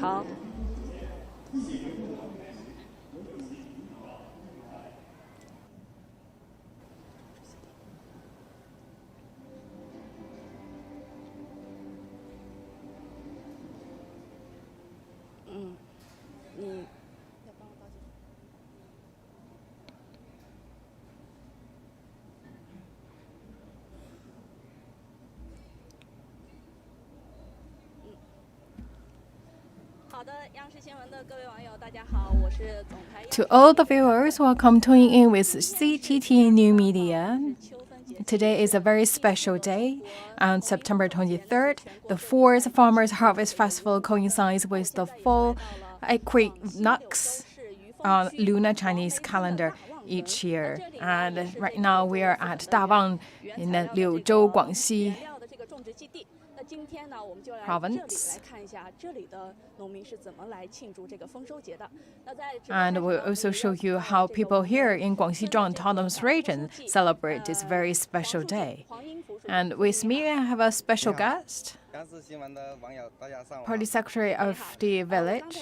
好。你。To all the viewers, welcome tuning in with CGTN New Media. Today is a very special day. On September 23rd, the fourth Farmers Harvest Festival coincides with the fall equinox on lunar Chinese calendar each year. And right now we are at Dawang in the Liuzhou, Guangxi province. And we'll also show you how people here in Guangxi Autonomous Region celebrate this very special day. And with me, I have a special guest, Party Secretary of the village.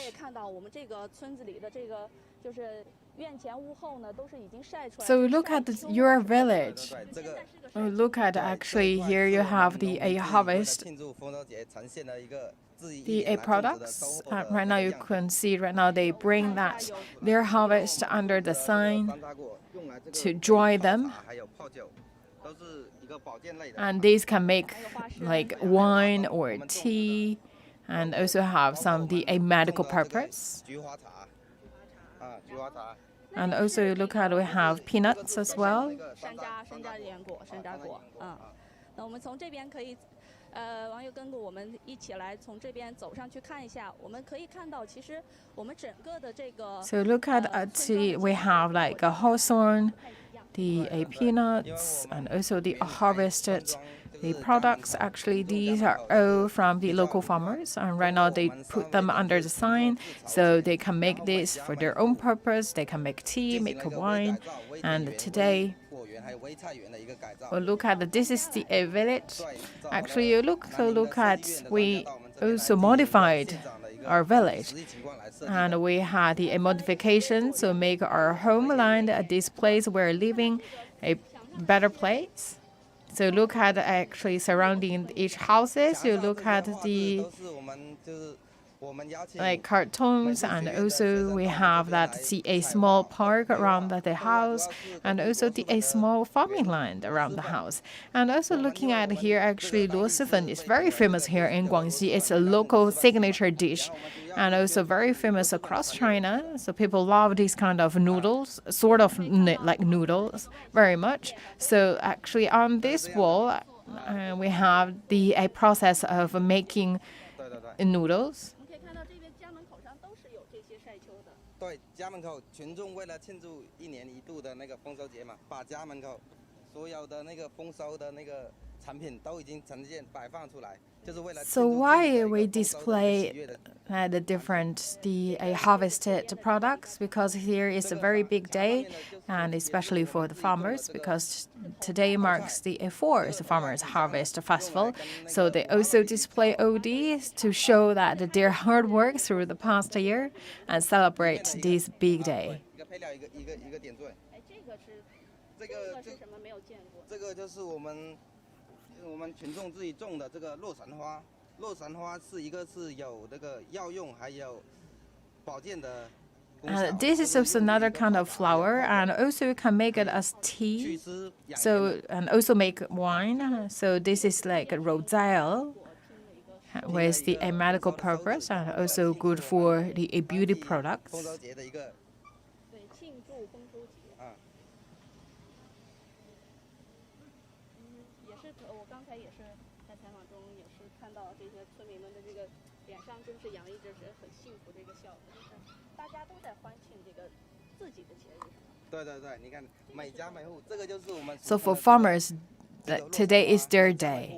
So look at your village. Look at actually here you have the harvest, the products. Right now you can see right now they bring that their harvest under the sign to dry them. And these can make like wine or tea, and also have some a medical purpose. And also look at we have peanuts as well. So look at we have like a hawthorn, the peanuts, and also the harvested the products. Actually, these are all from the local farmers, and right now they put them under the sign so they can make this for their own purpose. They can make tea, make wine, and today look at this is the village. Actually, you look at we also modified our village, and we had the modification to make our homeland at this place we're living a better place. So look at actually surrounding each houses. You look at the like cartoons, and also we have a small park around the house, and also a small farming land around the house. And also looking at here, actually, luosifen is very famous here in Guangxi. It's a local signature dish, and also very famous across China. So people love these kind of noodles, sort of like noodles, very much. So actually, on this wall, we have a process of making noodles. 对，家门口群众为了庆祝1年1度的那个丰收节嘛，把家门口所有的那个丰收的那个产品都已经呈现摆放出来，就是为了。So why we display the different harvested products? Because here is a very big day, and especially for the farmers, because today marks the fourth Farmers Harvest Festival. So they also display all these to show that their hard work through the past year and celebrate this big day. 这个就是我们群众自己种的这个洛神花。洛神花是一个是有这个药用还有保健的。This is also another kind of flower, and also you can make it as tea. So and also make wine. So this is like a roselle with the medical purpose, and also good for the beauty products. So for farmers, today is their day.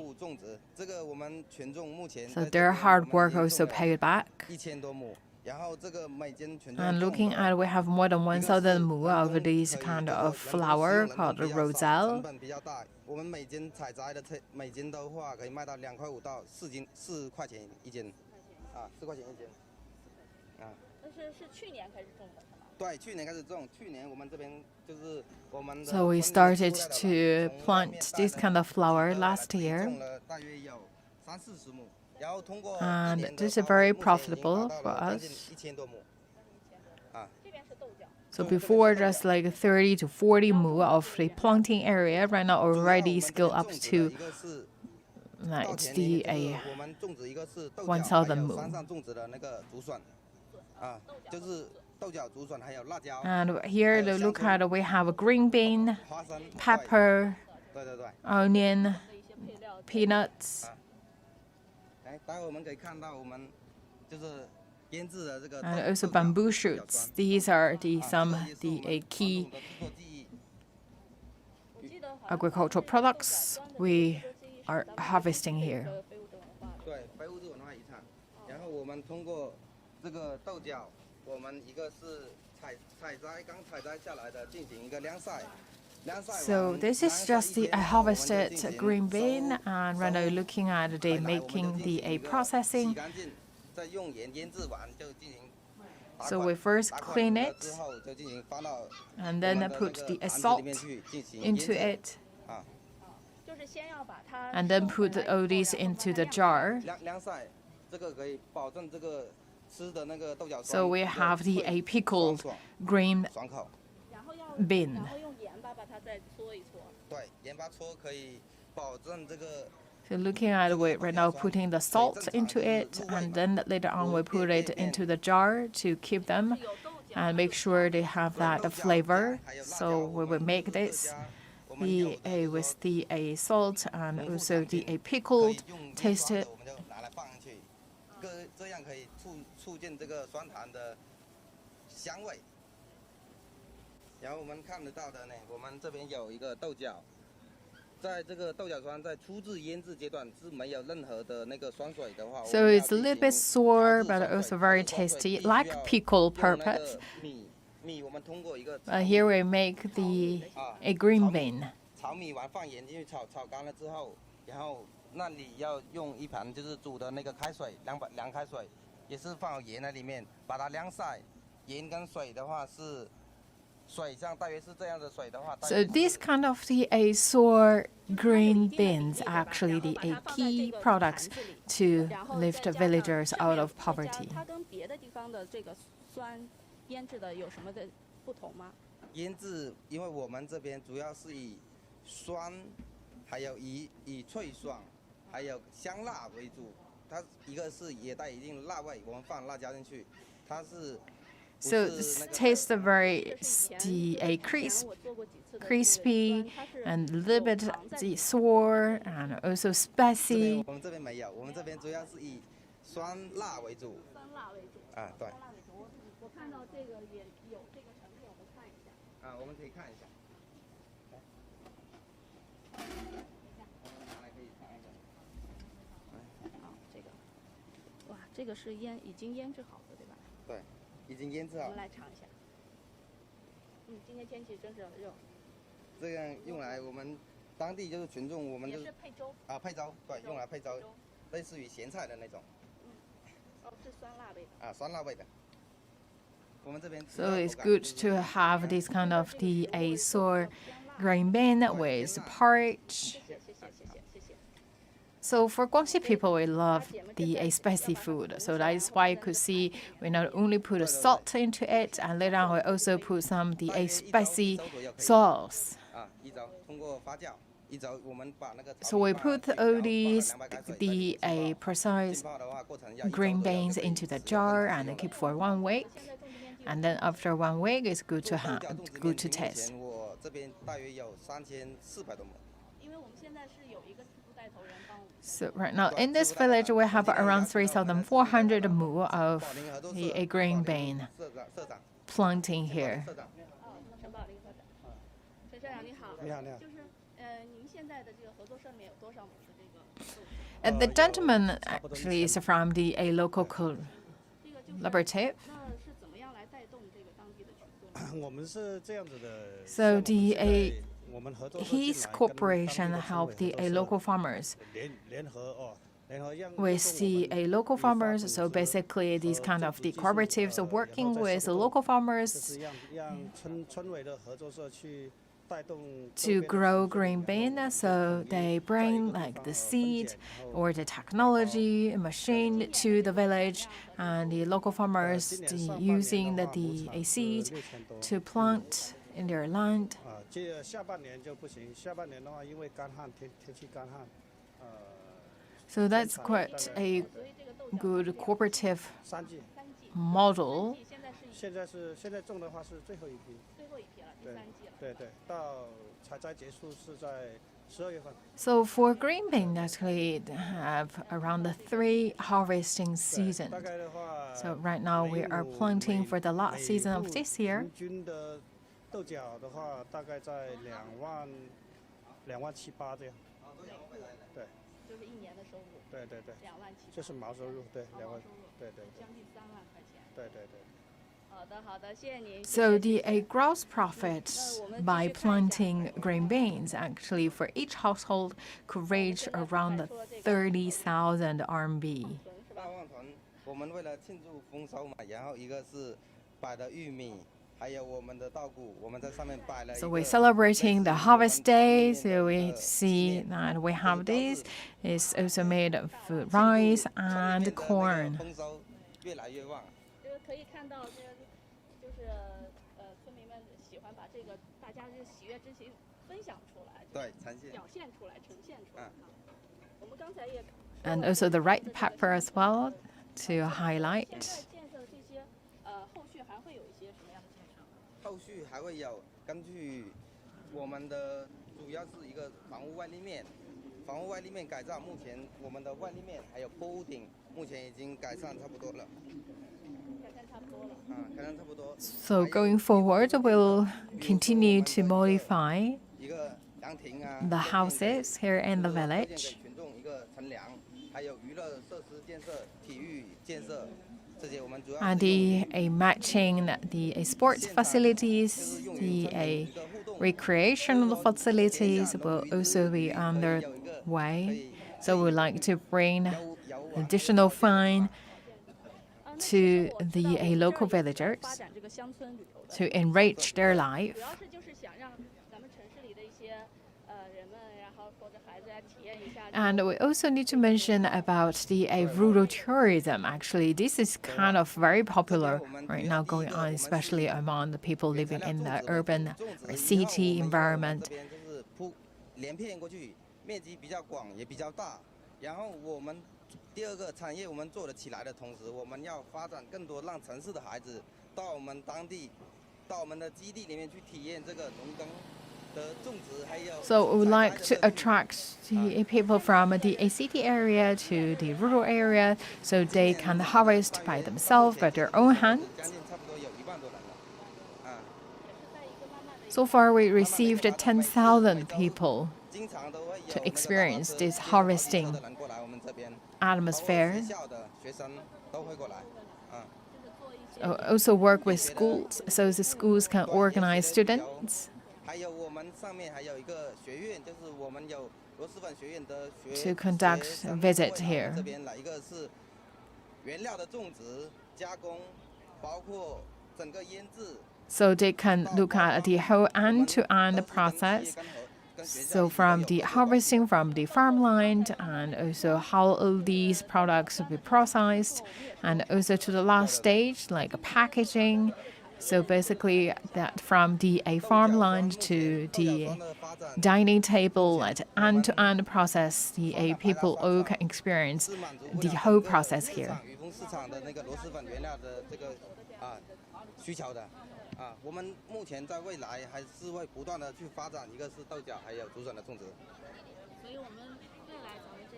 So their hard work also paid back. And looking at, we have more than 1,000 mu of this kind of flower called roselle. 对，去年开始种，去年我们这边就是我们的 So we 分离 started 出来了 to 从外面 plant 带 this 的 kind of flower 几个 last 自己 year. 种了大约有30-40亩，然后通过一 And 年的 this is 发展 very 目前已经达 profitable 到 for 了将近 us. 1000多亩。啊， So 这边是 before 豆角 just like 30 to 40 mu of the planting area, right now 主要我 already 们这 scale 边 up 种植的 to 一个是 like 稻 it's 田里面 the 就是 a 我们种植一个是豆角， 1000还有 mu. 山上种植的那个竹笋，啊，就是豆角、竹笋还有辣椒， And here还有 look 香 at 葱 we have a green bean, 花生、对 pepper, 对对对。 onion, peanuts. 哎，待会我们可以看到我们就是腌制的这个 And 豆 also 角 bamboo 豆角 shoots. 酸 These are the 啊，这 some 个也是我 the 们 a 传 key 统的制作技艺。 agricultural products we are harvesting here. 对，非物质文化遗产。然后我们通过这个豆角，我们一个是刚采摘下来的，进行一个晾晒。 So this is just the harvested green bean, and right now you're looking at the making the a processing. 洗干净，再用盐腌制完就进行打 So 款 we first 打款 clean 了 it 之后就进行放到 and 我 then 们的那 put 个 the 坛子里 salt 面去进行腌 into 制 it, 啊， and then put all these into the jar. 晾晒，这个可以保证这个吃的那个豆角酸 So we 比较 have the 脆 a pickled 爽 green 爽口。 bean. 对，盐巴搓可以保证这个 So looking at it right now, putting the salt into it, and then later on we put it into the jar to keep them and make sure they have that flavor. So we will make this the a with the a salt and also the a 可以 pickled 用一 taste 刷的 it. 我们就拿来放进去，这样可以促进这个酸糖的香味。然后我们看得到的呢，我们这边有一个豆角，在这个豆角酸在初制腌制阶段是没有任何的那个酸水的话， So it's a little bit sour, but also very tasty, like pickle purpose. 米我们通过一个 But here we make the a green bean. 炒米完放盐进去炒干了之后，然后那里要用一盘就是煮的那个开水，凉开水，也是放好盐在里面，把它晾晒。盐跟水的话是。 水像大约是这样的水的话， So this kind of the a sour green beans are actually the a key products to lift villagers out of poverty. 腌制，因为我们这边主要是以酸，还有以脆爽，还有香辣为主。它一个是也带一定的辣味，我们放辣椒进去，它是。 So this tastes very crispy and a little bit the sour and also spicy. 我们这边没有，我们这边主要是以酸辣为主。啊，对。我看到这个也有这个成品，我们看一下。啊，我们可以看一下。来，拿来可以尝一下。啊，这个，哇，这个是已经腌制好的，对吧？对。 已经腌制好。我们来尝一下。今天天气真是热。这样用来我们当地就是群众，我们就是配粥。啊，配粥，对，用来配粥，类似于咸菜的那种。哦，是酸辣味的。啊，酸辣味的。我们这边。So it's good to have this kind of the a sour green bean with porridge. So for Guangxi people, we love the spicy food. So that is why you could see we not only put salt into it, and later on we also put some the spicy sauce. So we put all these the a precise green beans into the jar and keep for 1 week. And then after 1 week, it's good to have, good to taste. So right now in this village we have around 3,400 mu of a green bean planting here. And the gentleman actually is from the a local collaborative. So his corporation helped the local farmers with the local farmers. So basically, these kind of the cooperatives are working with the local farmers to grow green bean. So they bring like the seed or the technology machine to the village, and the local farmers using the seed to plant in their land. So that's quite a good cooperative model. So for green bean, actually, they have around the 3 harvesting seasons. So right now we are planting for the last season of this year. So the gross profit by planting green beans actually for each household could reach around 30,000 RMB. So we're celebrating the harvest day. So we see that we have this. It's also made of rice and corn. And also the red pepper as well to highlight. 后续还会有根据我们的主要是一个房屋外立面，房屋外立面改造，目前我们的外立面还有坡屋顶，目前已经改善差不多了。改善差不多。So going forward, we'll continue to modify the houses here in the village. 群众一个乘凉，还有娱乐设施建设、体育建设。 And matching the sports facilities, the recreational facilities will also be underway. So we'd like to bring additional fun to the local villagers to enrich their life. And we also need to mention about the rural tourism. Actually, this is kind of very popular right now going on, especially among the people living in the urban or city environment. So we would like to attract the people from the city area to the rural area so they can harvest by themselves, by their own hands. So far, we received 10,000 people to experience this harvesting atmosphere. Also work with schools, so the schools can organize students to conduct a visit here. So they can look at the whole end-to-end process. So from the harvesting from the farmland, and also how all these products will be processed, and also to the last stage, like packaging. So basically that from the farmland to the dining table, at end-to-end process, the people all can experience the whole process here.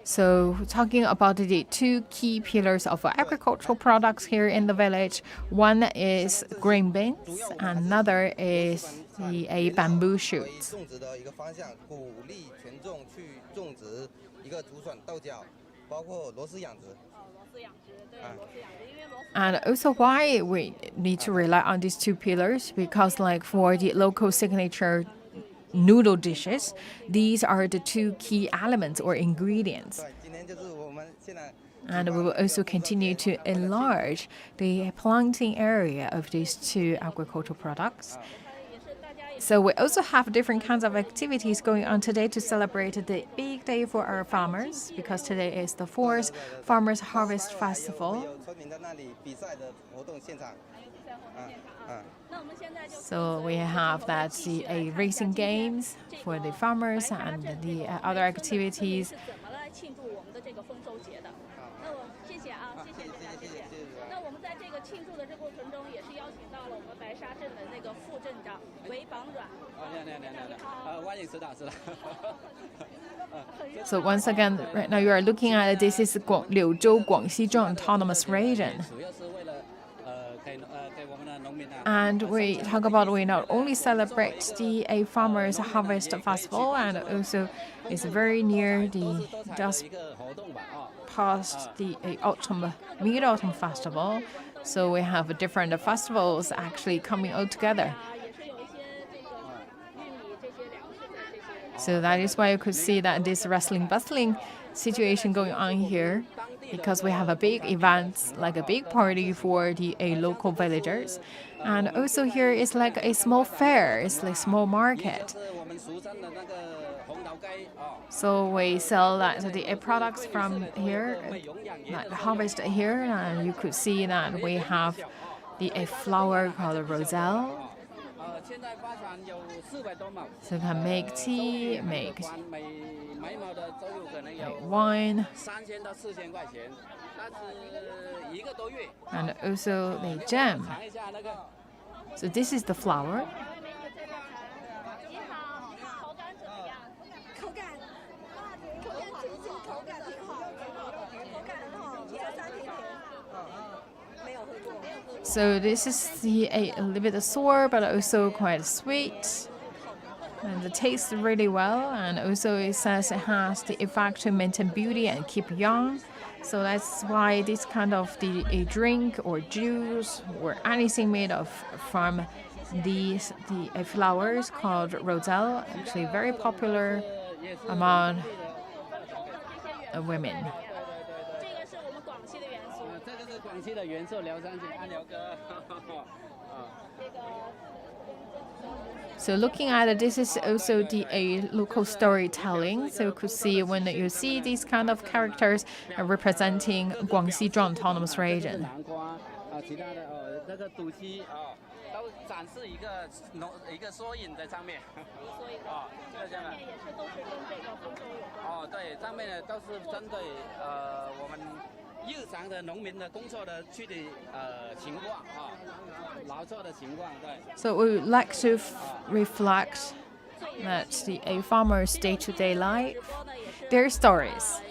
So talking about the 2 key pillars of agricultural products here in the village, one is green beans, another is the bamboo shoots. And also why we need to rely on these 2 pillars, because like for the local signature noodle dishes, these are the 2 key elements or ingredients. And we will also continue to enlarge the planting area of these two agricultural products. So we also have different kinds of activities going on today to celebrate the big day for our farmers, because today is the 4th Farmers Harvest Festival. So we have the racing games for the farmers and the other activities. So once again, right now you are looking at this is Liuzhou, Guangxi Zhuang Autonomous Region. And we talk about we not only celebrate the Farmers Harvest Festival, and also it's very near the just past the Mid-Autumn Festival. So we have different festivals actually coming all together. So that is why you could see that this bustling situation going on here, because we have a big event, like a big party for the local villagers. And also here is like a small fair, it's like small market. So we sell the products from here, like harvest here, and you could see that we have a flower called roselle. So you can make tea, make wine, and also the jam. So this is the flower. So this is a little bit sour, but also quite sweet. And it tastes really well, and also it says it has the effect to maintain beauty and keep young. So that's why this kind of a drink or juice or anything made from the flowers called roselle, actually very popular among women. So looking at it, this is also a local storytelling. So you could see when you see these kind of characters representing Guangxi Zhuang Autonomous Region. So we would like to reflect that the farmers' day-to-day life, their stories.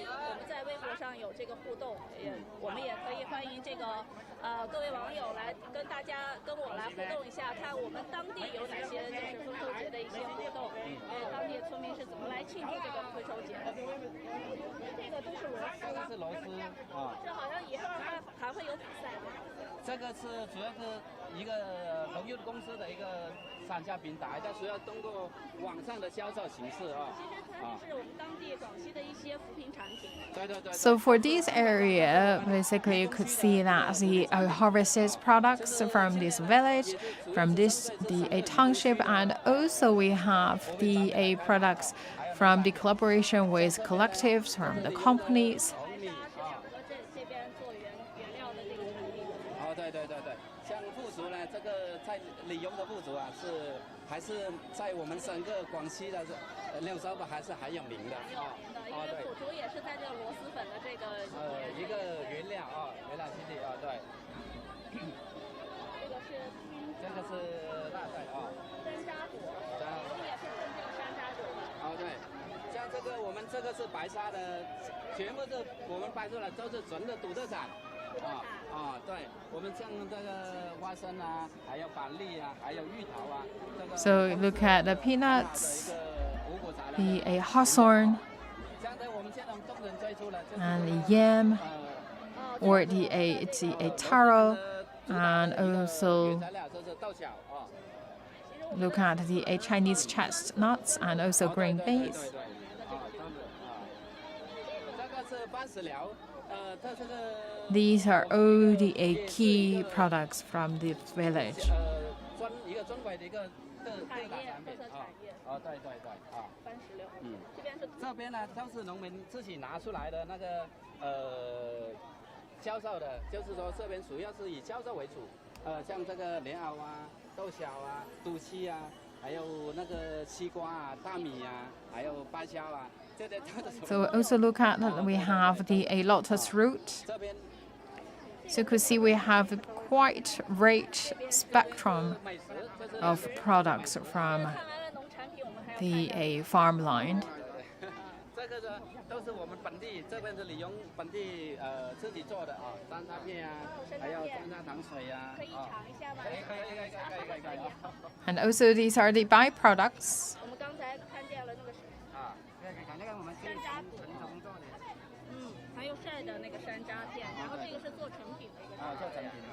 So for this area, basically you could see that the harvested products from this village, from the township, and also we have the products from the collaboration with collectives, from the companies. So look at the peanuts, the hawthorn, and the yam, or the taro, and also look at the Chinese chestnuts and also green beans. These are all the key products from the village. 一个专柜的一个特大产品对番石榴，这边是这边呢都是农民自己拿出来的那个销售的，就是说这边主要是以销售为主，像这个莲藕啊、豆角啊、肚脐啊，还有那个西瓜啊、大米啊，还有芭蕉啊。So also look at that we have the lotus root. So you can see we have a quite rich spectrum of products from the farm line. 这个呢都是我们本地这边是利用本地自己做的啊，山楂片啊，还有山楂糖水啊。可以尝一下吗？可以。And also these are the byproducts. 我们刚才看见了那个那个我们山楂果，还有晒的那个山楂片，然后这个是做成品的一个。做成品的。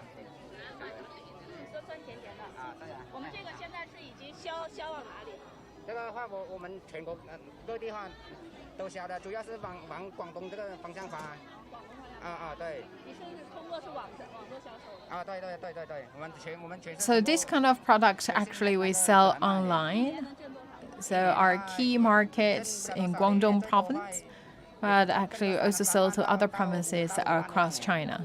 酸甜甜的。对呀。我们这个现在是已经销往哪里？这个的话，我们全国各地方都销的，主要是往广东这个方向发。对。你说是通过网络销售的？对，我们全。So this kind of product actually we sell online. So our key markets in Guangdong province, but actually also sell to other provinces across China.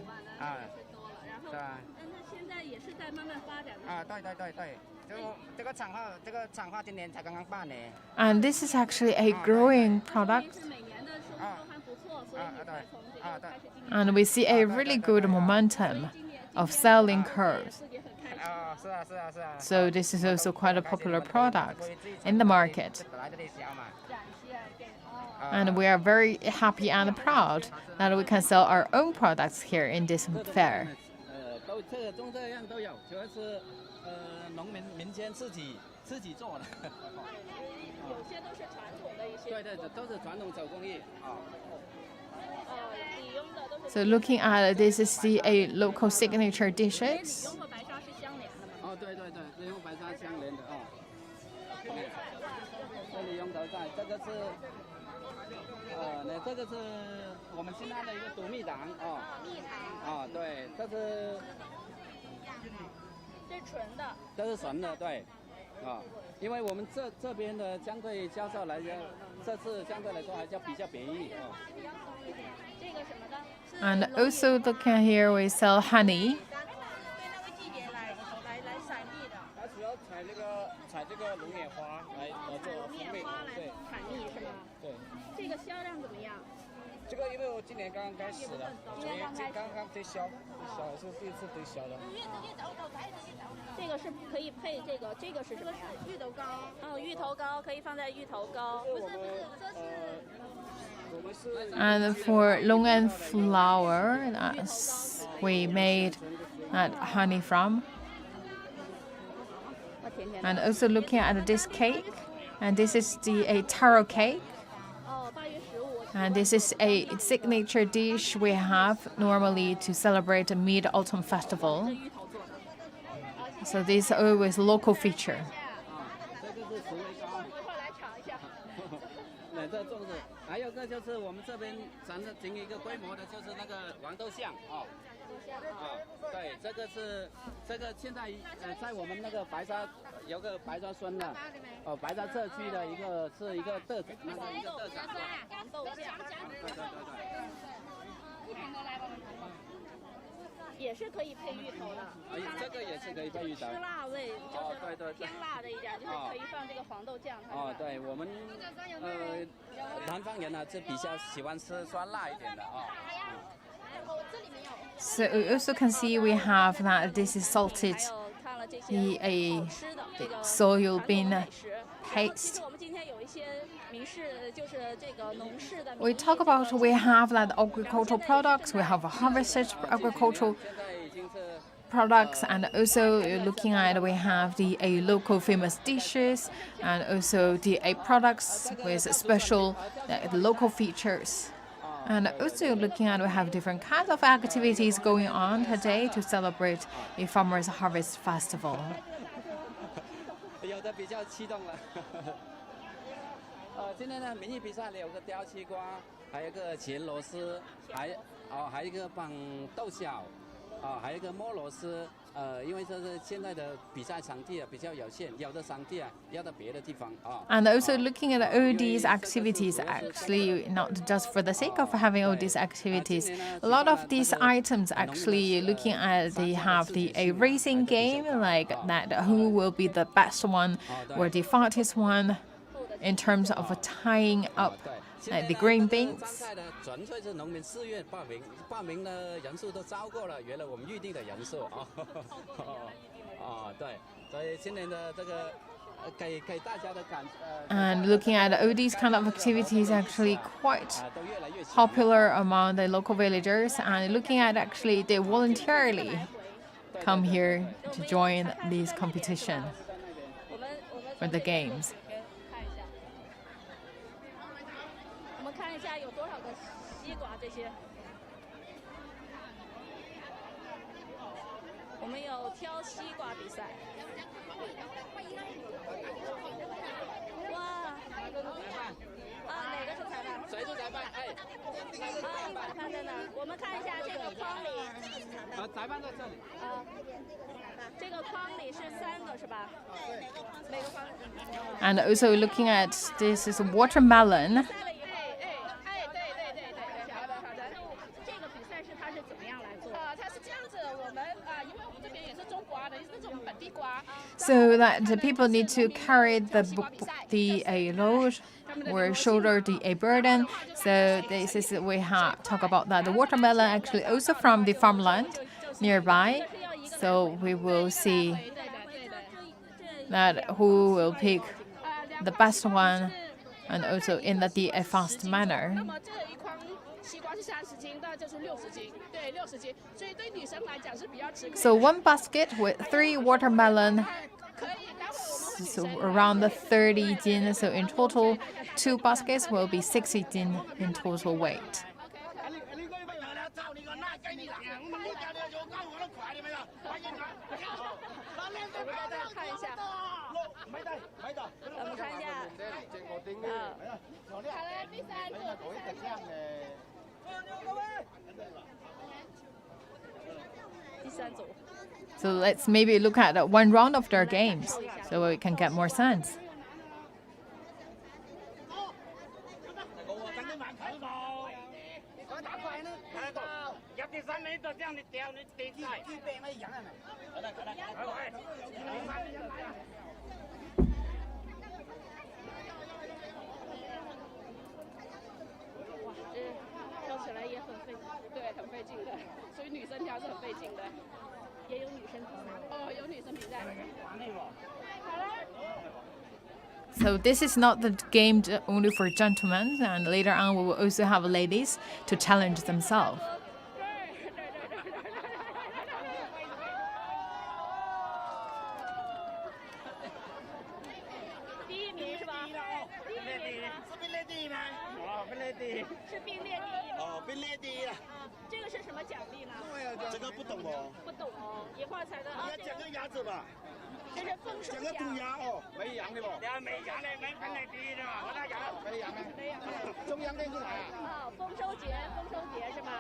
现在也是在慢慢发展的。对。这个厂化今年才刚刚办呢。And this is actually a growing product. And we see a really good momentum of selling curves. So this is also quite a popular product in the market. And we are very happy and proud that we can sell our own products here in this fair. 这样都有，主要是农民民间自己做的。有些都是传统的一些。对，都是传统手工艺理用的都是。So looking at this is the local signature dishes. 理用和白沙是相连的嘛？对，理用白沙相连的这里用头在，这个是这个是我们新安的一个毒蜜糖蜜糖对，这是纯的。这是纯的，对因为我们这边的相对销售来讲，这次相对来说还比较便宜这个什么的？ And also looking here we sell honey. 它主要采这个龙眼花来做蜂蜜，对，产蜜是吗？对。这个销量怎么样？这个因为我今年刚刚开始的，刚刚推销是第一次推销的。这个是可以配这个是什么呀？芋头糕。芋头糕可以放在芋头糕。不是，这是。And for longan flour, that's we made that honey from. And also looking at this cake, and this is a taro cake. And this is a signature dish we have normally to celebrate the Mid-Autumn Festival. So this is always local feature. 还有个就是我们这边咱的整一个规模的，就是那个黄豆酱对，这个现在在我们那个白沙有个白沙村的白沙社区的一个是一个特产，那个一个特产黄豆酱，也是可以配芋头的。这个也是可以配芋头。吃辣味就是偏辣的一点，就是可以放这个黄豆酱。对我们南方人呢是比较喜欢吃酸辣一点的So you also can see we have that this is salted the soybean paste. We talk about we have that agricultural products, we have harvested agricultural products, and also looking at we have the local famous dishes and also the products with special local features. And also looking at we have different kinds of activities going on today to celebrate the Farmers Harvest Festival. 有的比较激动了。今天呢，民艺比赛里有个雕西瓜，还有个咸螺丝，还有一个绑豆角，还有一个摸螺丝。因为这是现在的比赛场地比较有限，有的场地要到别的地方啊。And also looking at all these activities, actually not just for the sake of having all these activities, a lot of these items actually looking at they have a racing game like that, who will be the best one or the fastest one in terms of tying up the green beans. 纯粹是农民自愿报名的人数都超过了原来我们预定的人数啊。对，所以今年的这个给大家的感。And looking at all these kind of activities, actually quite popular among the local villagers, and looking at actually they voluntarily come here to join this competition for the games. 我们看一下有多少个西瓜这些。我们有挑西瓜比赛。哇！哪个是裁判？谁是裁判？裁判在哪儿？我们看一下这个框里。裁判在这里。这个框里是3个是吧？对，每个框。And also looking at this is watermelon. 这个比赛是它是怎么样来做？它是这样子，我们因为我们这边也是种瓜的，也是这种本地瓜。So that the people need to carry a load or shoulder a burden. So this is we have talk about that the watermelon actually also from the farmland nearby. So we will see that who will pick the best one and also in a fast manner. 那么这一筐西瓜是30斤的，就是60斤，对，60斤，所以对女生来讲是比较吃亏。 So one basket with 3 watermelon, 可以，待会我们 so around the 30 jin. So in total, 2 baskets will be 60 jin in total weight. 看一下，我们看一下，好了，第3组，第3组。 So let's maybe look at one round of their games so we can get more sense. 哇，这挑起来也很费，对，很费劲的，所以女生挑是很费劲的。也有女生比赛。有女生比赛。好了。 So this is not the game only for gentlemen, and later on we will also have ladies to challenge themselves. 第1名是吧？第1名是并列第1吗？并列第1。是并列第1吗？并列第1了。这个是什么奖励呢？这个不懂哦。不懂哦，野花彩的啊。你要讲个鸭子吧。 这是丰收奖。讲个猪鸭哦，没羊的不？没羊的，没分类第1的嘛，我那羊没羊的。没羊的。中央电视台啊。丰收节是吗？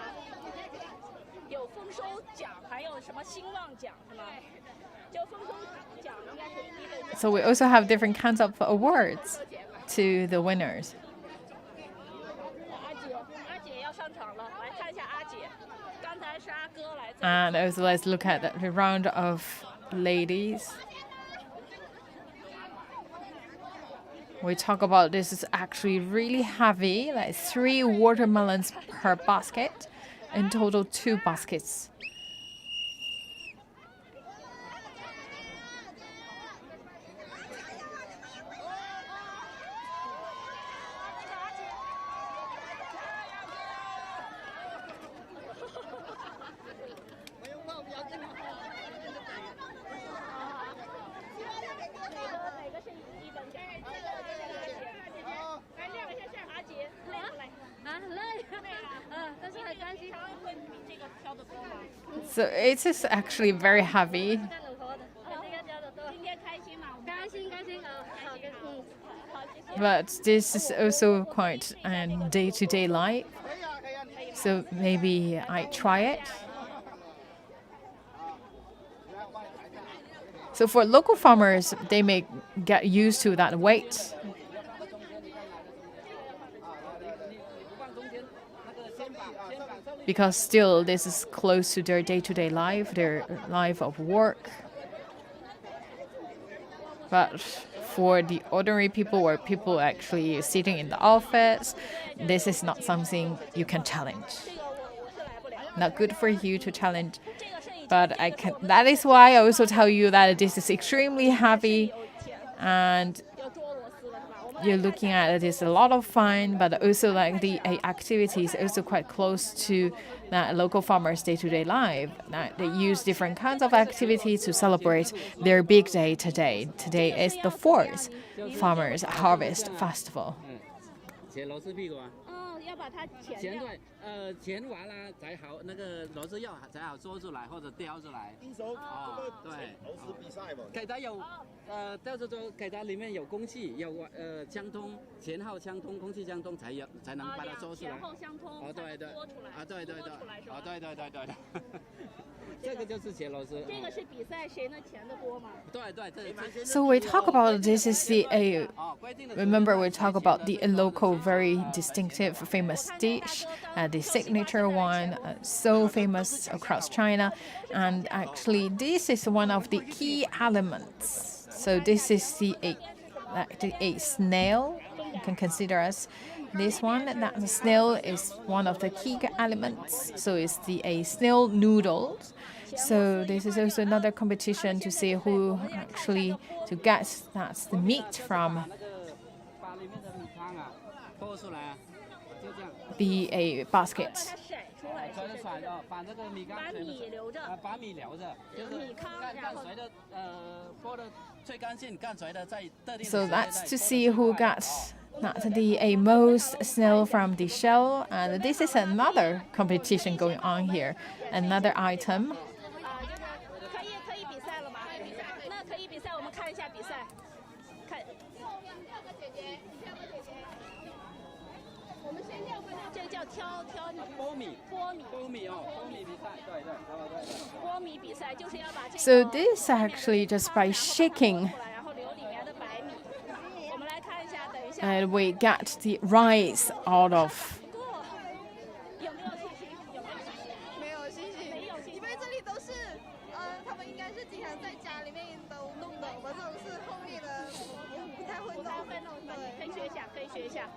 有丰收奖，还有什么兴旺奖是吗？就丰收奖应该是第1个。So we also have different kinds of awards to the winners. 阿姐要上场了，来看一下阿姐。刚才是阿哥来。And also let's look at the round of ladies. We talk about this is actually really heavy, like 3 watermelons per basket, in total 2 baskets. So it is actually very heavy. But this is also quite day-to-day life. So maybe I try it. So for local farmers, they may get used to that weight. Because still this is close to their day-to-day life, their life of work. But for the ordinary people or people actually sitting in the office, this is not something you can challenge. Not good for you to challenge. But I can. That is why I also tell you that this is extremely heavy, and you're looking at it is a lot of fun, but also like the activity is also quite close to that local farmers' day-to-day life. They use different kinds of activities to celebrate their big day today. Today is the 4th Farmers Harvest Festival. 要把它钳掉。钳完了才好，那个螺丝要才好做出来或者雕出来。对，螺丝比赛嘛。给它有雕出说给它里面有空气，有相通，前后相通，空气相通才能把它做出来。前后相通，对对拨出来。对。对。这个就是钳螺丝。这个是比赛谁能钳得多吗？对。So we talk about this is the remember we talk about the local very distinctive famous dish, the signature one, so famous across China, and actually this is one of the key elements. So this is a snail. You can consider as this one. That the snail is one of the key elements. So it's a snail noodles. So this is also another competition to see who actually to get that's the meat from the basket. 把米留着，就是看谁的剥的最干净，看谁的在特定。So that's to see who gets the most snail from the shell, and this is another competition going on here, another item. 可以比赛了吗？那可以比赛，我们看一下比赛。看。我们先要这个叫挑剥米比赛，对。剥米比赛就是要把这个。So this actually just by shaking. 然后留里面的白米。我们来看一下，等一下。And we get the rice out of. 有没有信心？没有信心，因为这里都是他们应该是经常在家里面都弄的，我这种是后面的不太会弄，可以学一下。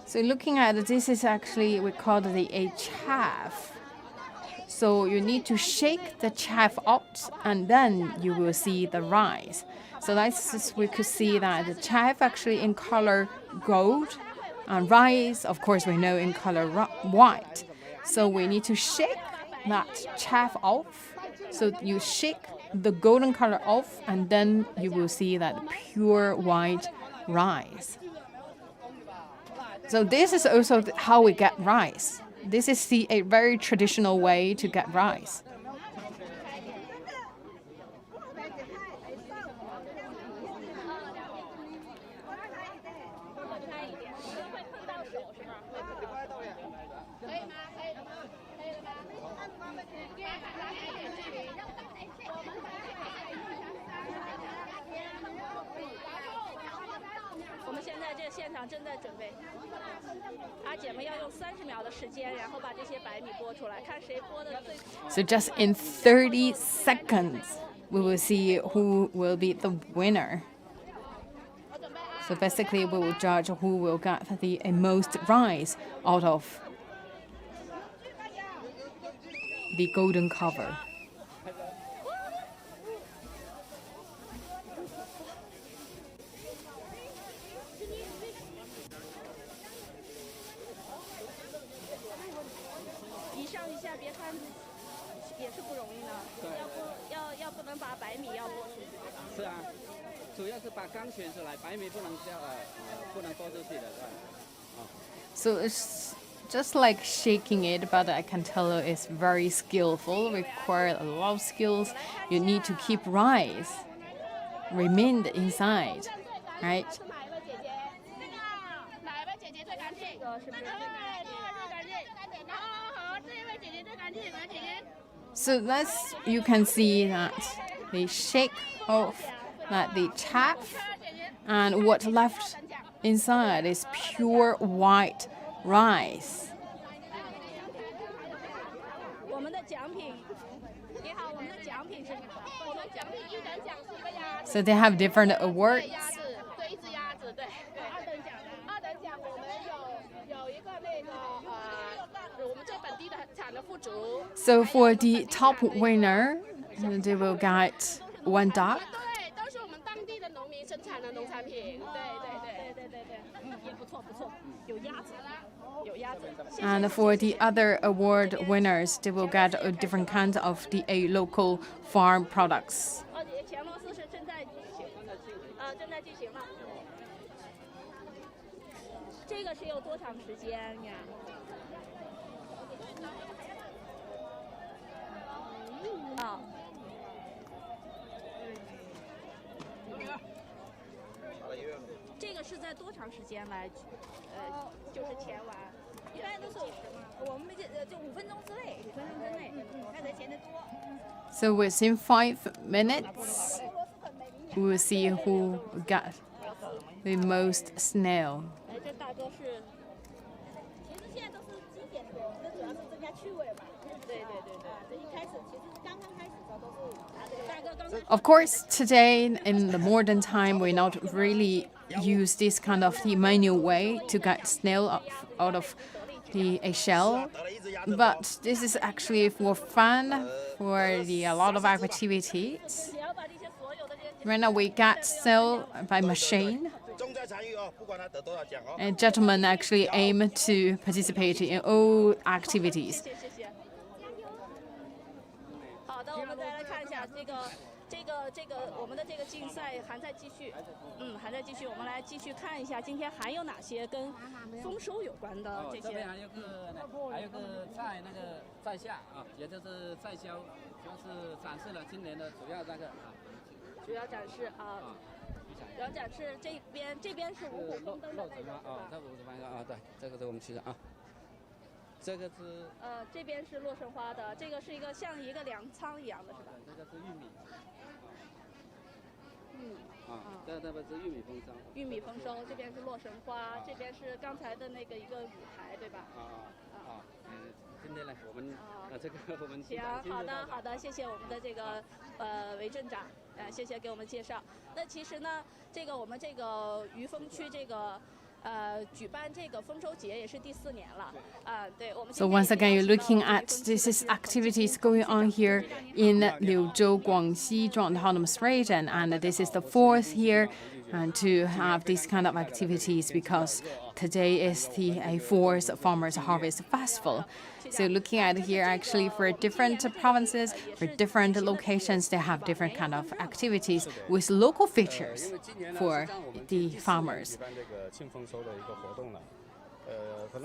So looking at this is actually we call it a chaff. So you need to shake the chaff out and then you will see the rice. So that's we could see that the chaff actually in color gold and rice of course we know in color white. So we need to shake that chaff off. So you shake the golden color off and then you will see that pure white rice. So this is also how we get rice. This is a very traditional way to get rice. So just in 30 seconds, we will see who will be the winner. So basically, we will judge who will get the most rice out of the golden cover. So it's just like shaking it, but I can tell you it's very skillful, require a lot of skills. You need to keep rice remain inside, right? 个是不是？哎，这个是感觉，好，这一位姐姐最干净，来姐姐。 So that's you can see that they shake off that the chaff, and what left inside is pure white rice. 我们的奖品，你好，我们的奖品是什么？我们奖品一人奖是一个鸭子， So they have different awards. 鸭子，对，一只鸭子，对，二等奖的。二等奖我们有一个那个我们这本地的产的腐竹。 So for the top winner, they will get one duck. 对，都是我们当地的农民生产的农产品。对，也不错不错，有鸭子，有鸭子。 And for the other award winners, they will get different kinds of the local farm products. 哦，乾隆寺是正在进行，正在进行了。这个是有多长时间呀？啊。这个是在多长时间来，就是填完？一般都是我们就5分钟之内，5分钟之内，看谁填得多。 So within 5 minutes, we will see who got the most snail. 哎，这大哥是，其实现在都是基点的，这主要是增加趣味嘛。对。这一开始其实刚刚开始的时候都是拿这个大哥刚开始。 Of course, today in the modern time, we not really use this kind of the manual way to get snail out of the shell, but this is actually for fun, for a lot of activities. 你要把这些所有的这些。 Right now, we get snail by machine. 重在参与哦，不管他得多少奖哦。 And gentlemen actually aim to participate in all activities. 谢谢。好的，我们再来看一下我们的这个竞赛还在继续，还在继续。我们来继续看一下今天还有哪些跟丰收有关的这些。这边还有个菜那个在下啊，也就是在销，就是展示了今年的主要那个啊。主要展示啊。主要展示这边是五谷丰登的那种啊，这五谷丰登啊，对，这个是我们去的啊。这个是这边是洛神花的，这个是一个像一个粮仓一样的，是吧？这个是玉米。这边是玉米丰收。玉米丰收，这边是洛神花，这边是刚才的那个一个舞台，对吧？今天呢，我们这个我们行，好的，谢谢我们的这个韦镇长，谢谢给我们介绍。那其实呢，我们这个余丰区这个。举办这个丰收节也是第4年了，对我们。So once again, you're looking at this is activities going on here in Liuzhou, Guangxi Joint Autonomous Region, and this is the 4th year to have these kind of activities because today is the 4th Farmers Harvest Festival. So looking at here, actually for different provinces, for different locations, they have different kind of activities with local features for the farmers.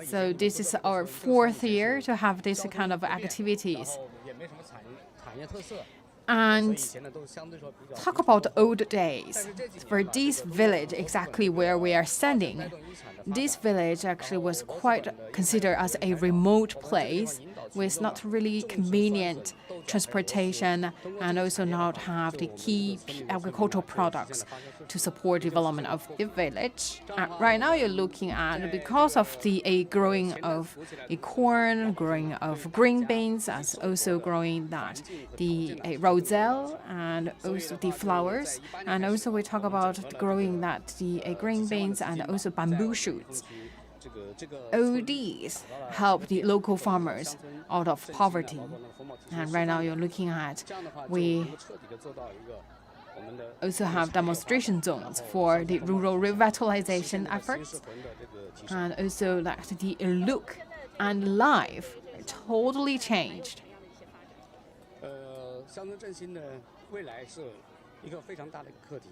So this is our 4th year to have this kind of activities. And talk about old days. For this village, exactly where we are standing, this village actually was quite considered as a remote place with not really convenient transportation and also not have the key agricultural products to support development of the village. Right now you're looking at, because of the growing of corn, growing of green beans, as also growing that the roselle and also the flowers, and also we talk about growing that the green beans and also bamboo shoots. All these help the local farmers out of poverty. And right now you're looking at, we also have demonstration zones for the rural revitalization efforts, and also that the look and life totally changed. 乡村振兴的未来是一个非常大的课题。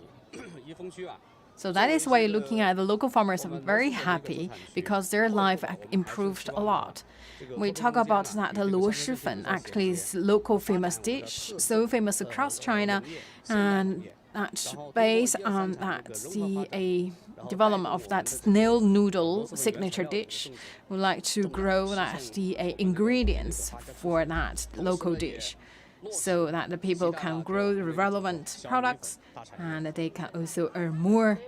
宜丰区啊。 So that is why looking at the local farmers are very happy because their life improved a lot. We talk about that the luo shifen actually is local famous dish, so famous across China, and that based on that the development of that snail noodle signature dish, would like to grow that the ingredients for that local dish, so that the people can grow the relevant products and they can also earn more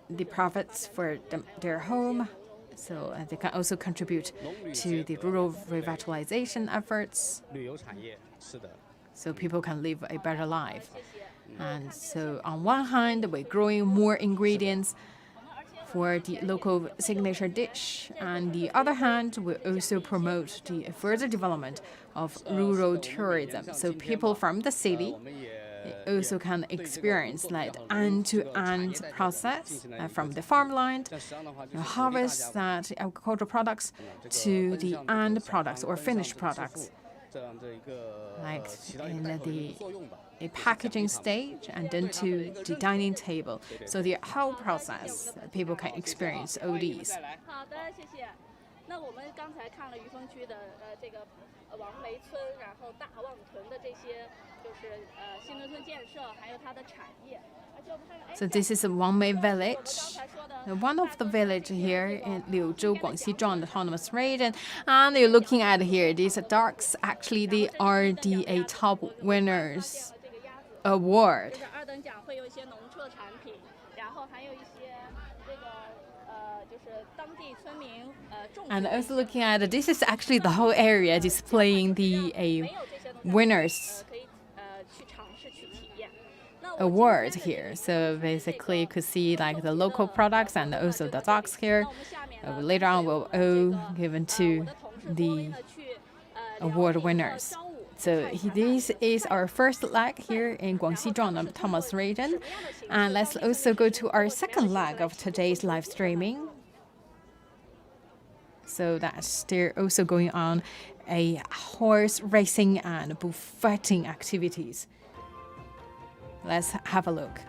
the profits for their home. So they can also contribute to the rural revitalization efforts, so people can live a better life. And so on one hand, we're growing more ingredients for the local signature dish. On the other hand, we also promote the further development of rural tourism. So people from the city also can experience like end-to-end process from the farmland, harvest that agricultural products to the end products or finished products, like in the packaging stage and then to the dining table. So the whole process, people can experience all these. 好的，谢谢。那我们刚才看了余丰区的这个王梅村，然后大望屯的这些就是新农村建设，还有它的产业。 So this is Wangmei village, one of the village here in Liuzhou, Guangxi Zhuang Autonomous Region. And you're looking at here, these ducks, actually they are the top winners award. 就是二等奖会有一些农特产品，然后还有一些这个就是当地村民种植。 And also looking at this is actually the whole area displaying the winners award here. So basically you could see like the local products and also the dogs here. Later on will all given to the award winners. So this is our first leg here in Guangxi Zhuang Autonomous Region. And let's also go to our second leg of today's live streaming. So that's they're also going on a horse racing and bullfighting activities. Let's have a look.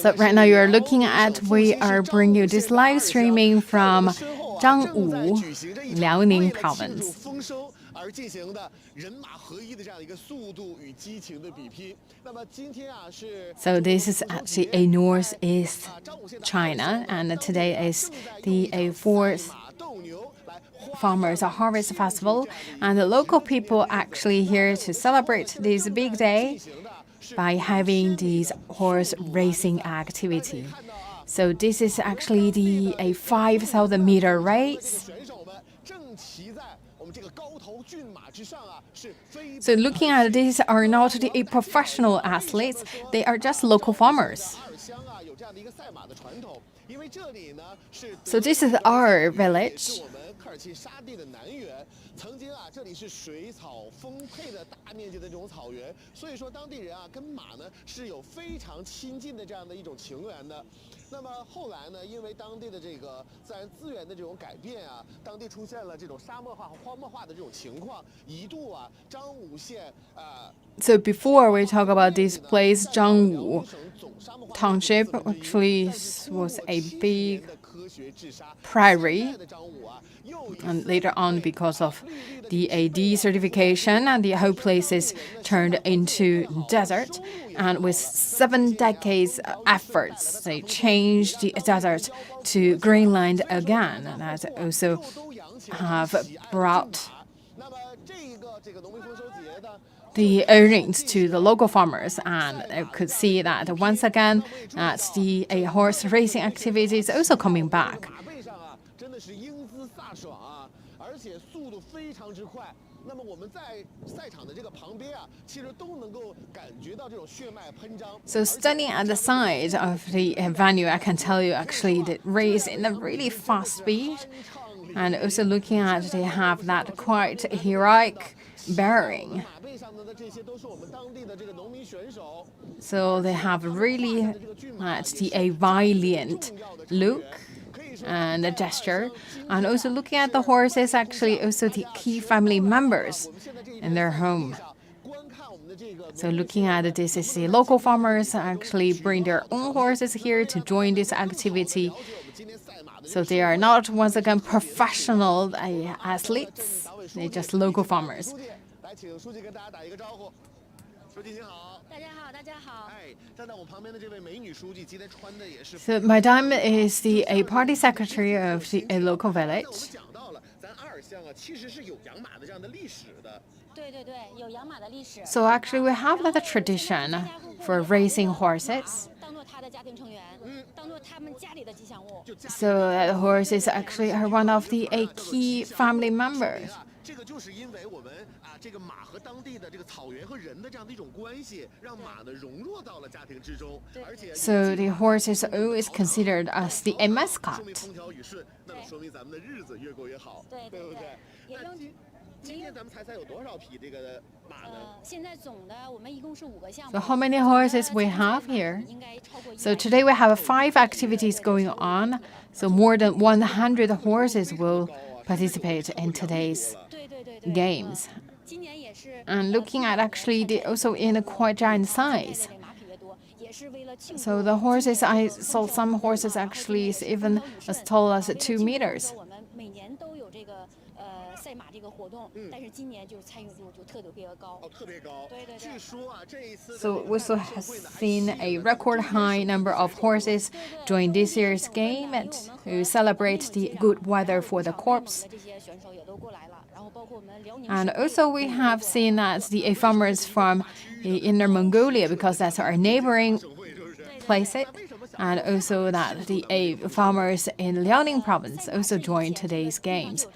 So right now you are looking at, we are bringing you this live streaming from Zhangwu, Liaoning Province. So this is actually a northeast China, and today is the fourth Farmers Harvest Festival, and the local people actually here to celebrate this big day by having these horse racing activity. So this is actually a 5,000-meter race. So looking at these are not the professional athletes, they are just local farmers. So this is our village. So before we talk about this place, Zhangwu Township actually was a big prairie, and later on, because of the desertification, and the whole place is turned into desert. And with 7 decades efforts, they changed the desert to Greenland again. And that also have brought the earnings to the local farmers, and you could see that once again that the horse racing activity is also coming back. So standing at the side of the venue, I can tell you actually the race in a really fast speed, and also looking at they have that quite heroic bearing. So they have really a valiant look and a gesture, and also looking at the horses, actually also the key family members in their home. So looking at this is the local farmers actually bring their own horses here to join this activity. So they are not once again professional athletes, they're just local farmers. So Madame is the party secretary of the local village. So actually we have that tradition for racing horses. So the horses actually are one of the key family members. So the horse is always considered as the mascot. So how many horses we have here? So today we have 5 activities going on. So more than 100 horses will participate in today's games. And looking at actually they also in a quite giant size. So the horses, I saw some horses actually is even as tall as 2 meters. So we also have seen a record high number of horses join this year's game to celebrate the good weather for the corps. And also we have seen that the farmers from Inner Mongolia, because that's our neighboring place, and also that the farmers in Liaoning province also joined today's games.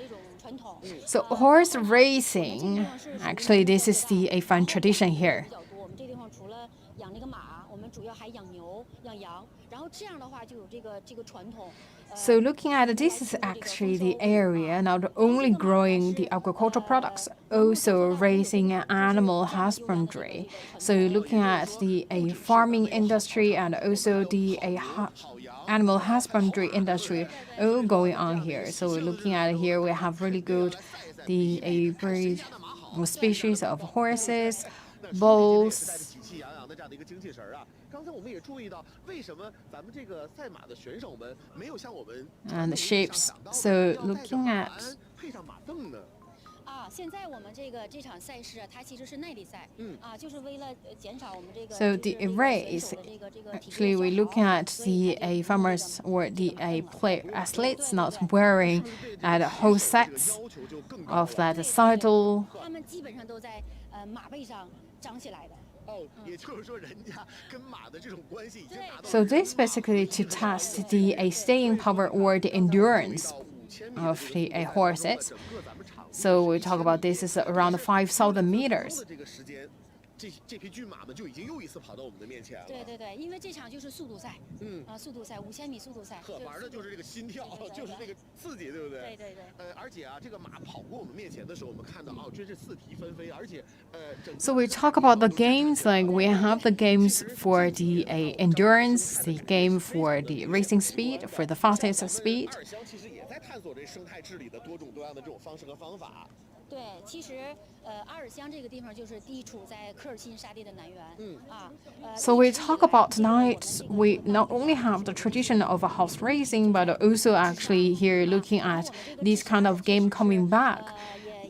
So horse racing, actually this is a fun tradition here. So looking at this is actually the area not only growing the agricultural products, also raising animal husbandry. So looking at the farming industry and also the animal husbandry industry all going on here. So we're looking at here, we have really good the breed or species of horses, bulls, and the sheep. So looking at so the race, actually we're looking at the farmers or the athletes not wearing the whole sets of that saddle. So this basically to test the staying power or the endurance of the horses. So we talk about this is around 5,000 meters. So we talk about the games, like we have the games for the endurance, the game for the racing speed, for the fastest speed. So we talk about tonight, we not only have the tradition of a horse racing, but also actually here looking at this kind of game coming back.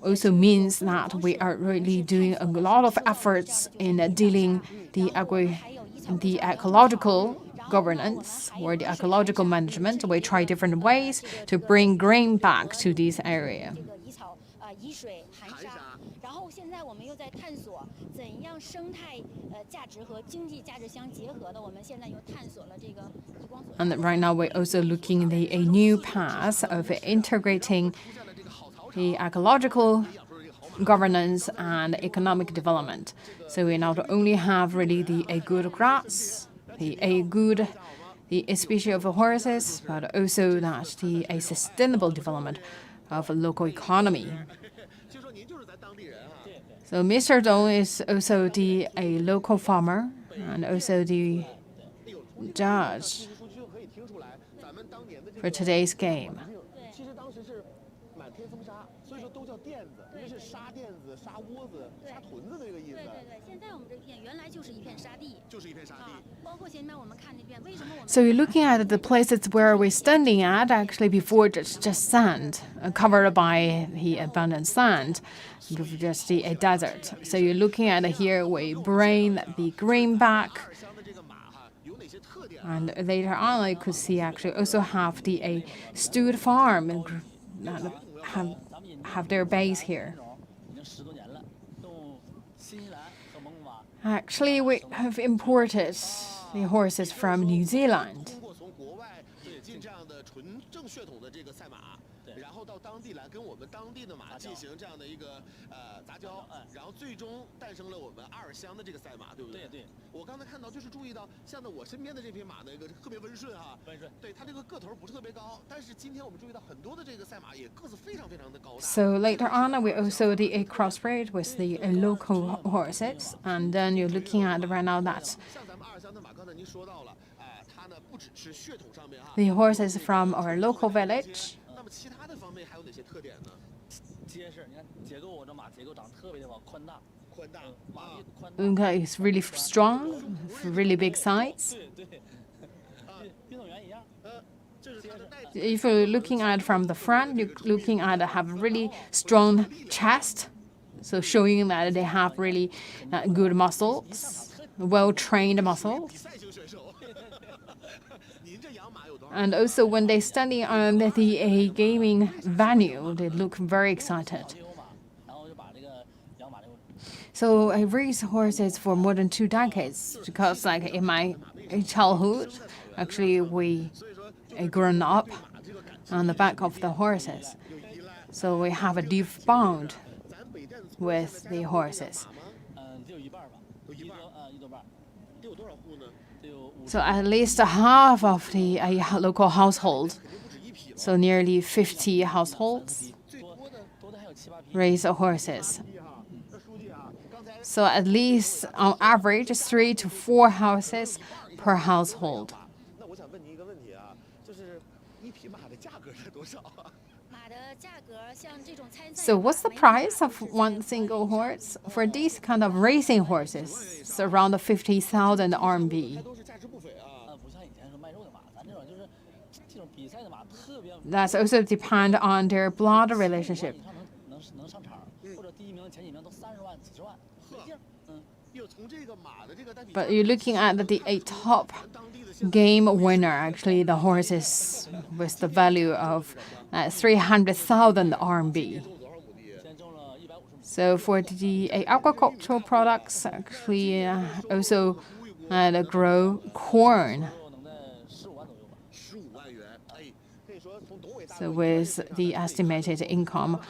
also means that we are really doing a lot of efforts in dealing the ecological governance or the ecological management. We try different ways to bring green back to this area. And right now we're also looking at a new path of integrating the ecological governance and economic development. So we not only have really a good grass, the species of horses, but also that a sustainable development of a local economy. So Mr. Dong is also a local farmer and also the judge for today's game. So you're looking at the places where we're standing at, actually before it's just sand, covered by the abundant sand, just a desert. So you're looking at here, we bring the green back. And later on, you could see actually also have a stud farm and have their base here. Actually, we have imported the horses from New Zealand. So later on, we also did a crossbreed with the local horses, and then you're looking at right now that the horses from our local village. Okay, it's really strong, really big size. If you're looking at from the front, you're looking at have really strong chest, so showing that they have really good muscles, well-trained muscles. And also when they're standing on the gaming venue, they look very excited. So I raised horses for more than 2 decades because, like in my childhood, actually we grown up on the back of the horses. So we have a deep bond with the horses. So at least half of the local household, so nearly 50 households, raise horses. So at least on average 3 to 4 houses per household. So what's the price of one single horse? For these kind of racing horses, it's around 50,000 RMB. That's also depend on their blood relationship. But you're looking at the top game winner, actually the horses with the value of 300,000 RMB. So for the agricultural products, actually also grow corn. So with the estimated income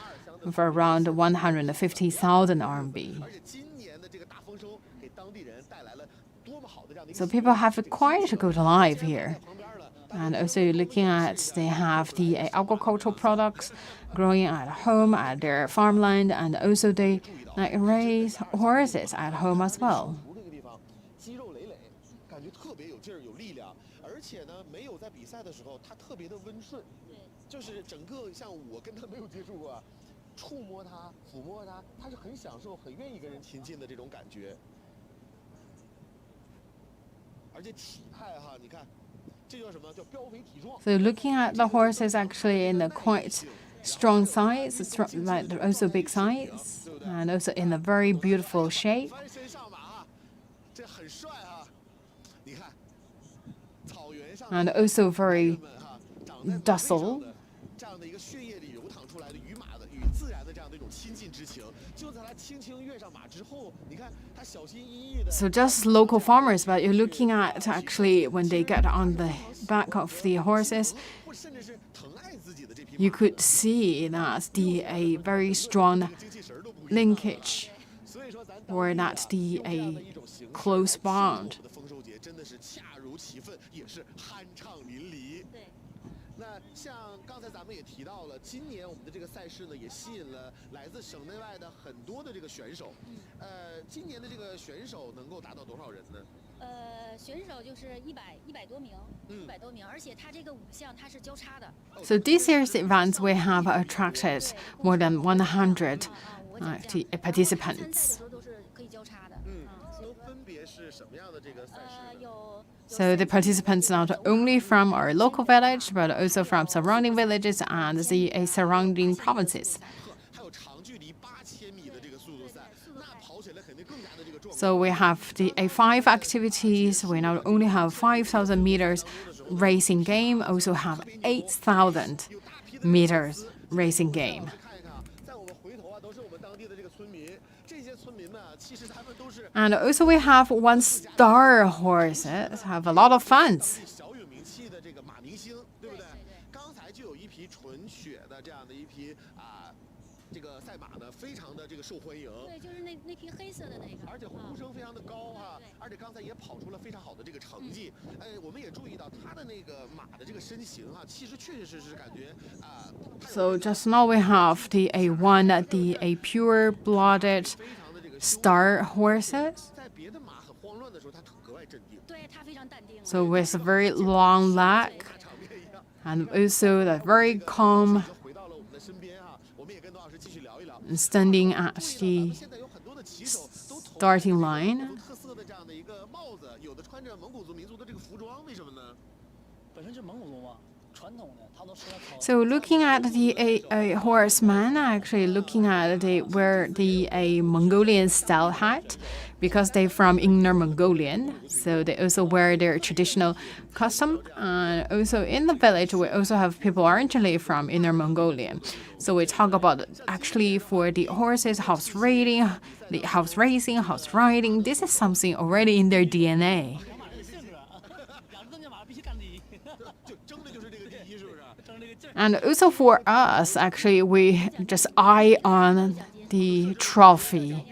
of around 150,000 RMB. So people have quite a good life here. And also looking at, they have the agricultural products growing at home, at their farmland, and also they raise horses at home as well. So looking at the horses actually in a quite strong size, like also big size, and also in a very beautiful shape. And also very docile. So just local farmers, but you're looking at actually when they get on the back of the horses, you could see that a very strong linkage, or that a close bond. 那像刚才咱们也提到了，今年我们的这个赛事呢，也吸引了来自省内外的很多的这个选手。今年的这个选手能够达到多少人呢？选手就是100多名，100多名，而且它这个5项它是交叉的。So this year's events we have attracted more than 100 participants. 都是可以交叉的。都分别是什么样的这个赛事？ So the participants not only from our local village, but also from surrounding villages and the surrounding provinces. So we have the 5 activities. We not only have 5,000 meters racing game, also have 8,000 meters racing game. And also we have 1-star horses, have a lot of fans. So just now we have the a pure-blooded star horses. So with a very long leg and also the very calm standing at the starting line. So looking at the a horseman, actually looking at they wear a Mongolian style hat because they're from Inner Mongolian. So they also wear their traditional custom. And also in the village, we also have people originally from Inner Mongolian. So we talk about actually for the horses, horse riding, horse racing, horse riding. This is something already in their DNA. And also for us, actually, we just eye on the trophy.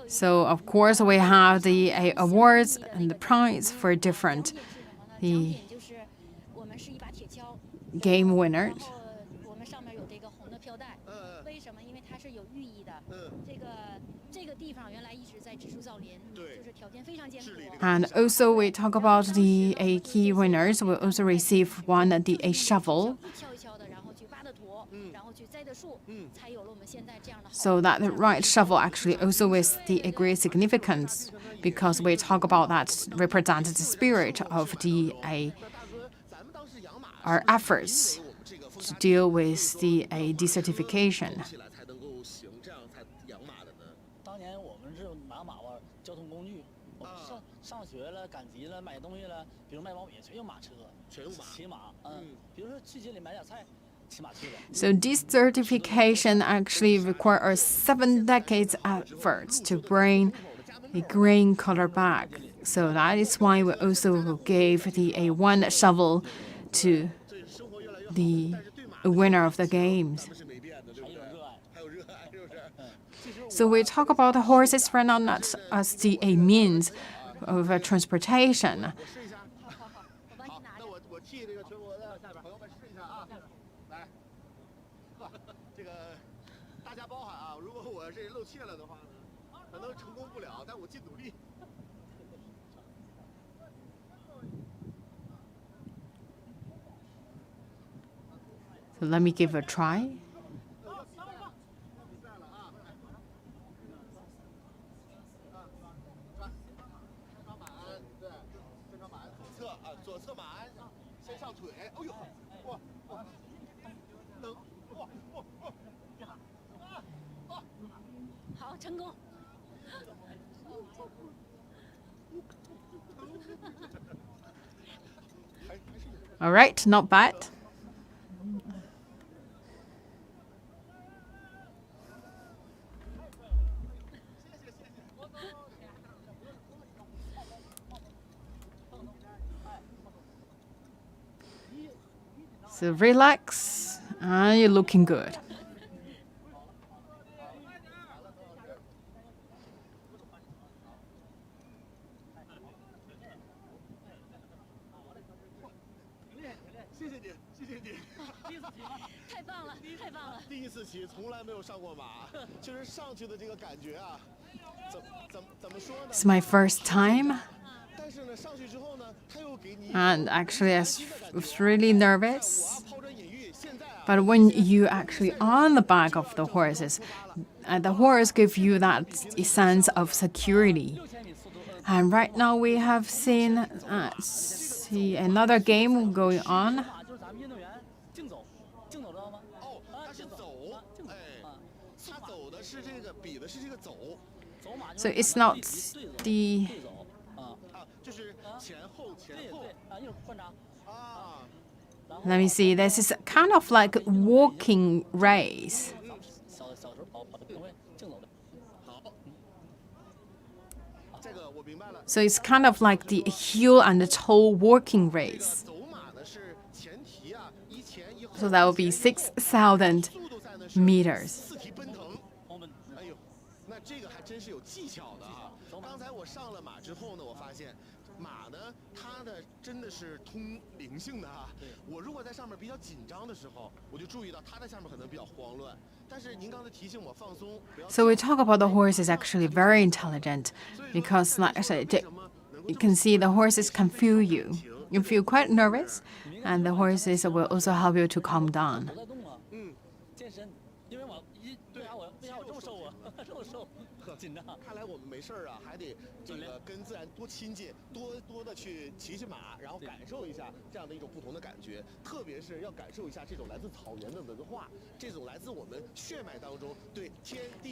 So of course we have the awards and the prize for different the game winners. And also we talk about the key winners. We also receive a shovel. So that the right shovel actually also with a great significance because we talk about that represents the spirit of our efforts to deal with the desertification. So desertification actually requires 7 decades efforts to bring a green color back. So that is why we also gave the one shovel to the winner of the games. So we talk about the horses for not as the means of transportation. So let me give it a try. 腿，哎呦，哇哇，能哇哇哇，好，成功。All right, not bad. So relax, and you're looking good. It's my first time. And actually, I was really nervous. But when you actually on the back of the horses, the horse gives you that sense of security. And right now we have seen see another game going on. So it's not the. Let me see. This is kind of like walking race. So it's kind of like the heel and the toe walking race. So that will be 6,000 meters. So we talk about the horse is actually very intelligent because, like I said, you can see the horses can feel you. You feel quite nervous, and the horses will also help you to calm down.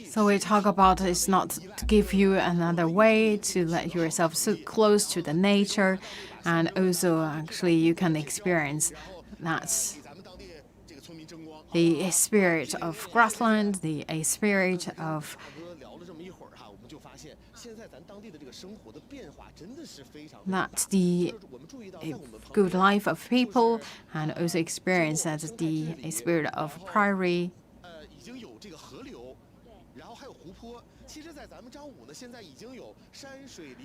So we talk about it's not to give you another way to let yourself so close to the nature, and also actually you can experience that the spirit of grassland, the spirit of that's the good life of people, and also experience that the spirit of prairie.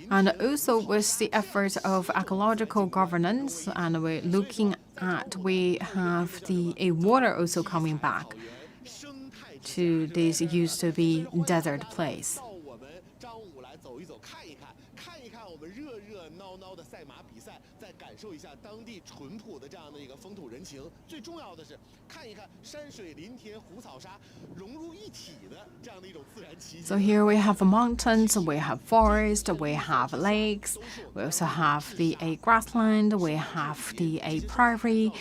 And also with the efforts of ecological governance, and we're looking at, we have the water also coming back to this used to be desert place. So here we have mountains, we have forest, we have lakes, we also have the grassland, we have the prairie.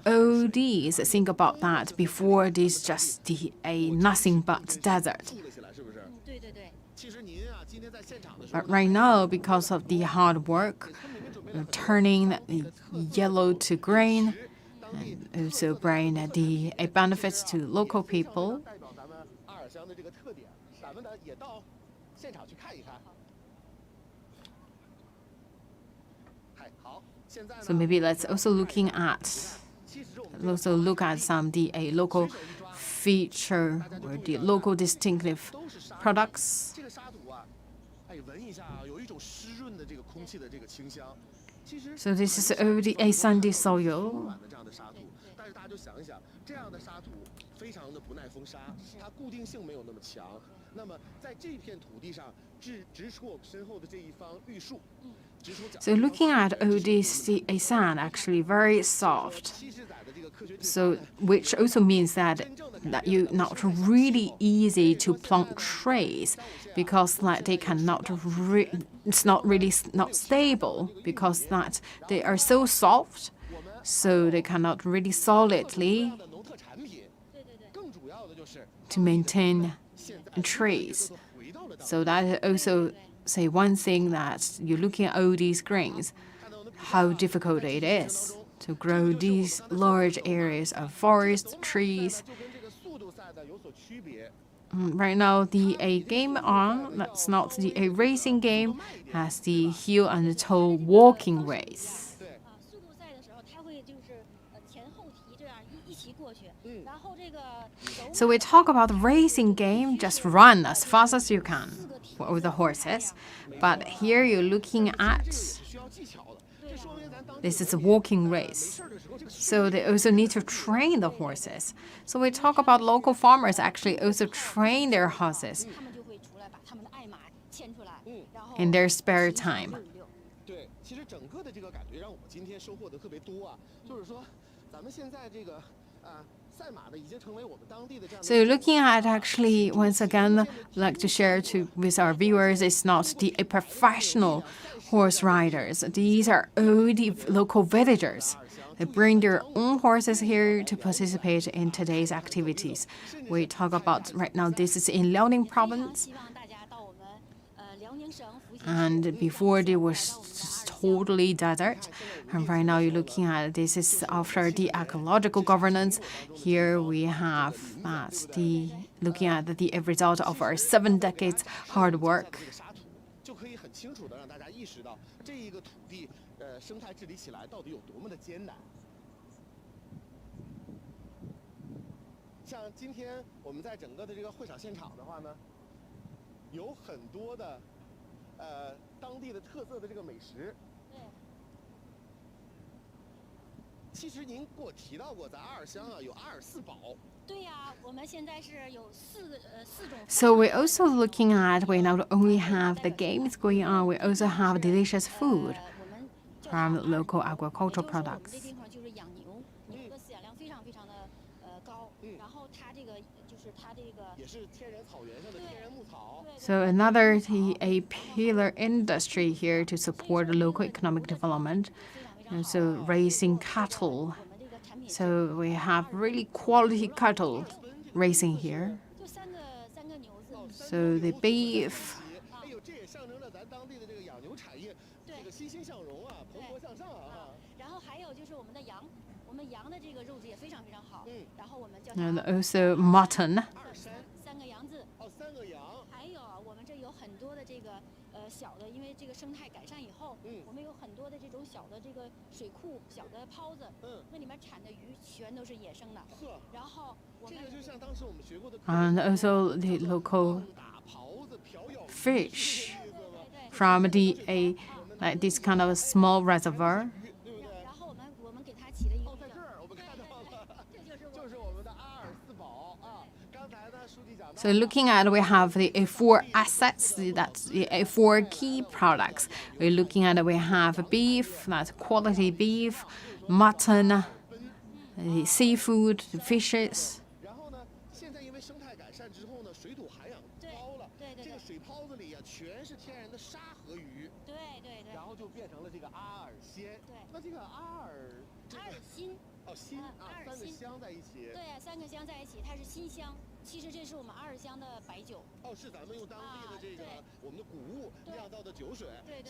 All these, think about that, before this just the nothing but desert. But right now, because of the hard work, turning the yellow to green, and also bring the benefits to local people. So maybe let's also look at some of the local feature or the local distinctive products. So this is already a sandy soil. So looking at all this sand, actually very soft. So which also means that you not really easy to plant trees, because like they cannot it's not really not stable, because that they are so soft, so they cannot really solidly to maintain trees. So that is also say one thing that you're looking at all these grains, how difficult it is to grow these large areas of forest trees. Right now, the A game on, that's not the A racing game, has the heel and toe walking race. So we talk about the racing game, just run as fast as you can with the horses. But here you're looking at, this is a walking race. So they also need to train the horses. So we talk about local farmers actually also train their horses in their spare time. So looking at actually, once again, I'd like to share with our viewers, it's not the professional horse riders. These are all the local villagers. They bring their own horses here to participate in today's activities. We talk about right now, this is in Liaoning province. And before there was totally desert. And right now you're looking at, this is after the ecological governance. Here we have looking at the result of our 7 decades hard work. So we're also looking at, we not only have the games going on, we also have delicious food from local agricultural products. So another a pillar industry here to support the local economic development, and so raising cattle. So we have really quality cattle raising here. So the beef. And also mutton. And also the local fish from like this kind of small reservoir. So looking at, we have the 4 assets, that's the 4 key products. We're looking at, we have beef, that's quality beef, mutton, the seafood, the fishes.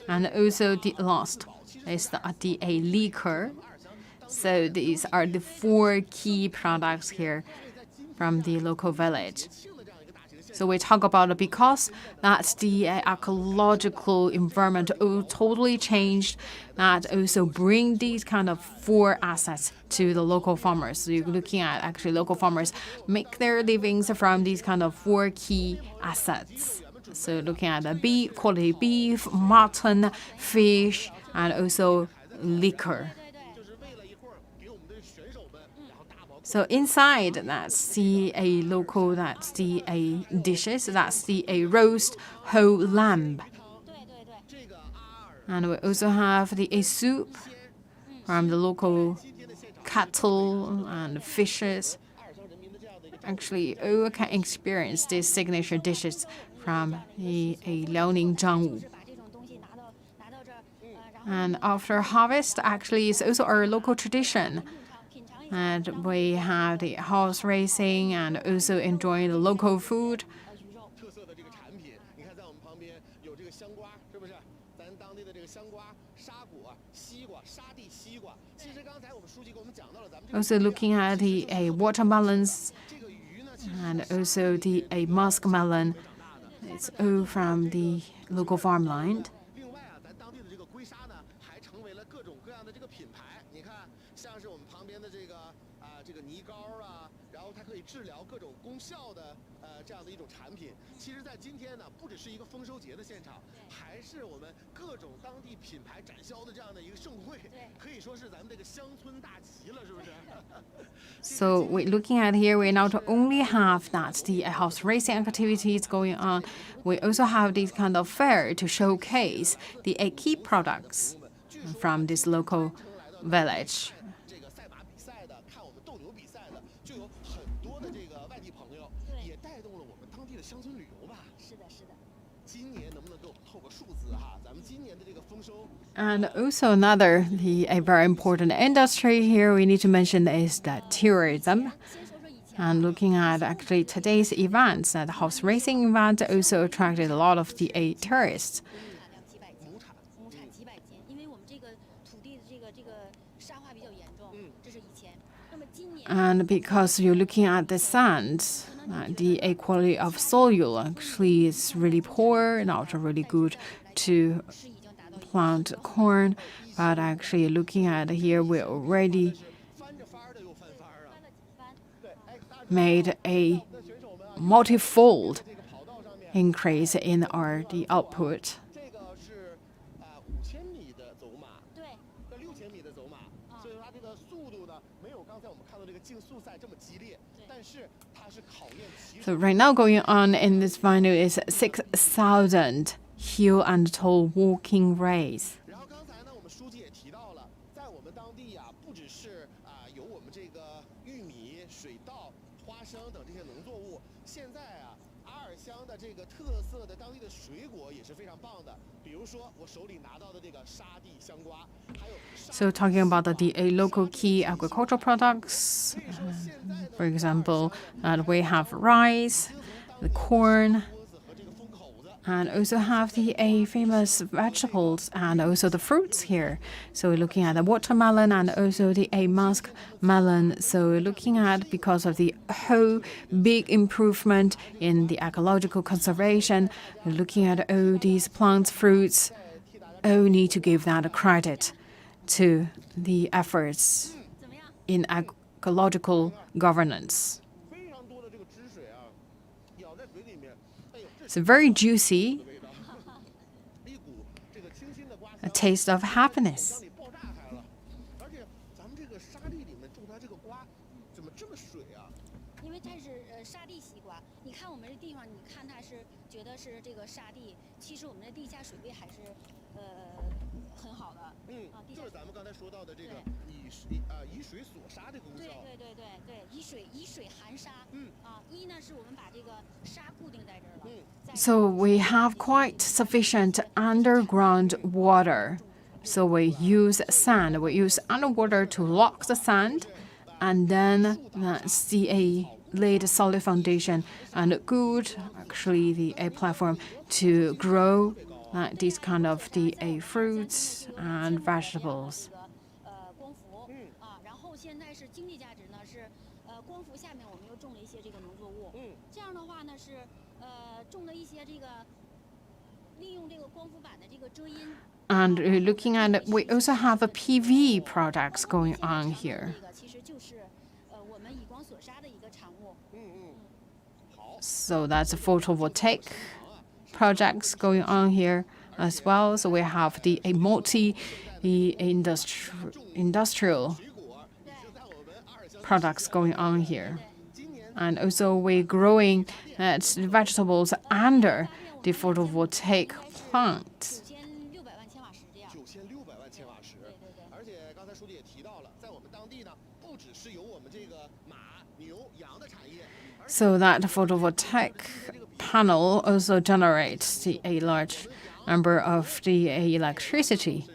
And also the last is the liquor. So these are the 4 key products here from the local village. So we talk about it because that's the ecological environment totally changed, that also bring these kind of 4 assets to the local farmers. So you're looking at actually local farmers make their livings from these kind of 4 key assets. So looking at the beef, quality beef, mutton, fish, and also liquor. So inside, that's the local, that's the dishes, that's the roast whole lamb. And we also have the soup from the local cattle and fishes. Actually, all can experience these signature dishes from the Liaoning Zhangwu. And after harvest, actually, it's also our local tradition. And we have the horse racing and also enjoying the local food. Also looking at the watermelons and also the muskmelon. It's all from the local farmland. So we're looking at here, we not only have that the horse racing activities going on, we also have this kind of fair to showcase the key products from this local village. And also a very important industry here we need to mention is that tourism. And looking at actually today's events, the horse racing event also attracted a lot of the tourists. And because you're looking at the sand, the quality of soil actually is really poor, not really good to plant corn. But actually looking at here, we already made a multifold increase in the output. So right now going on in this venue is 6,000 hill and tall walking race. So talking about the local key agricultural products, for example, we have rice, the corn, and also have the famous vegetables and also the fruits here. So we're looking at the watermelon and also the muskmelon. So we're looking at, because of the whole big improvement in the ecological conservation, we're looking at all these plants, fruits, all need to give that a credit to the efforts in ecological governance. It's very juicy, a taste of happiness. So we have quite sufficient underground water. So we use sand. We use underwater to lock the sand, and then lay the solid foundation and good, actually, the platform to grow these kind of the fruits and vegetables. And looking at it, we also have a PV products going on here. So that's a photovoltaic projects going on here as well. So we have the industrial products going on here. And also we're growing vegetables under the photovoltaic plant. So that photovoltaic panel also generates a large number of the electricity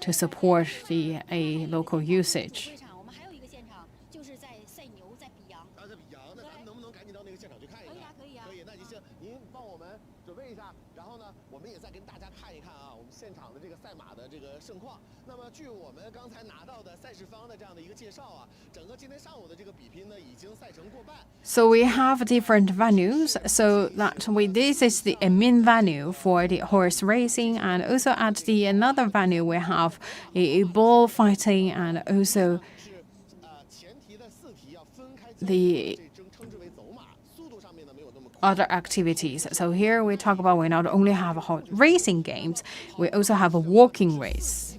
to support the local usage. 会场我们还有一个现场，就是在赛牛，在比羊。啊，在比羊，那咱们能不能赶紧到那个现场去看一看？可以啊，可以啊。可以，那就行，您帮我们准备一下，然后呢，我们也再跟大家看一看啊，我们现场的这个赛马的这个盛况。那么，据我们刚才拿到的赛事方的这样的一个介绍啊，整个今天上午的这个比拼呢，已经赛程过半。So we have different venues. So that this is the main venue for the horse racing, and also at the another venue we have a bull fighting and also the other activities. So here we talk about we not only have horse racing games, we also have a walking race.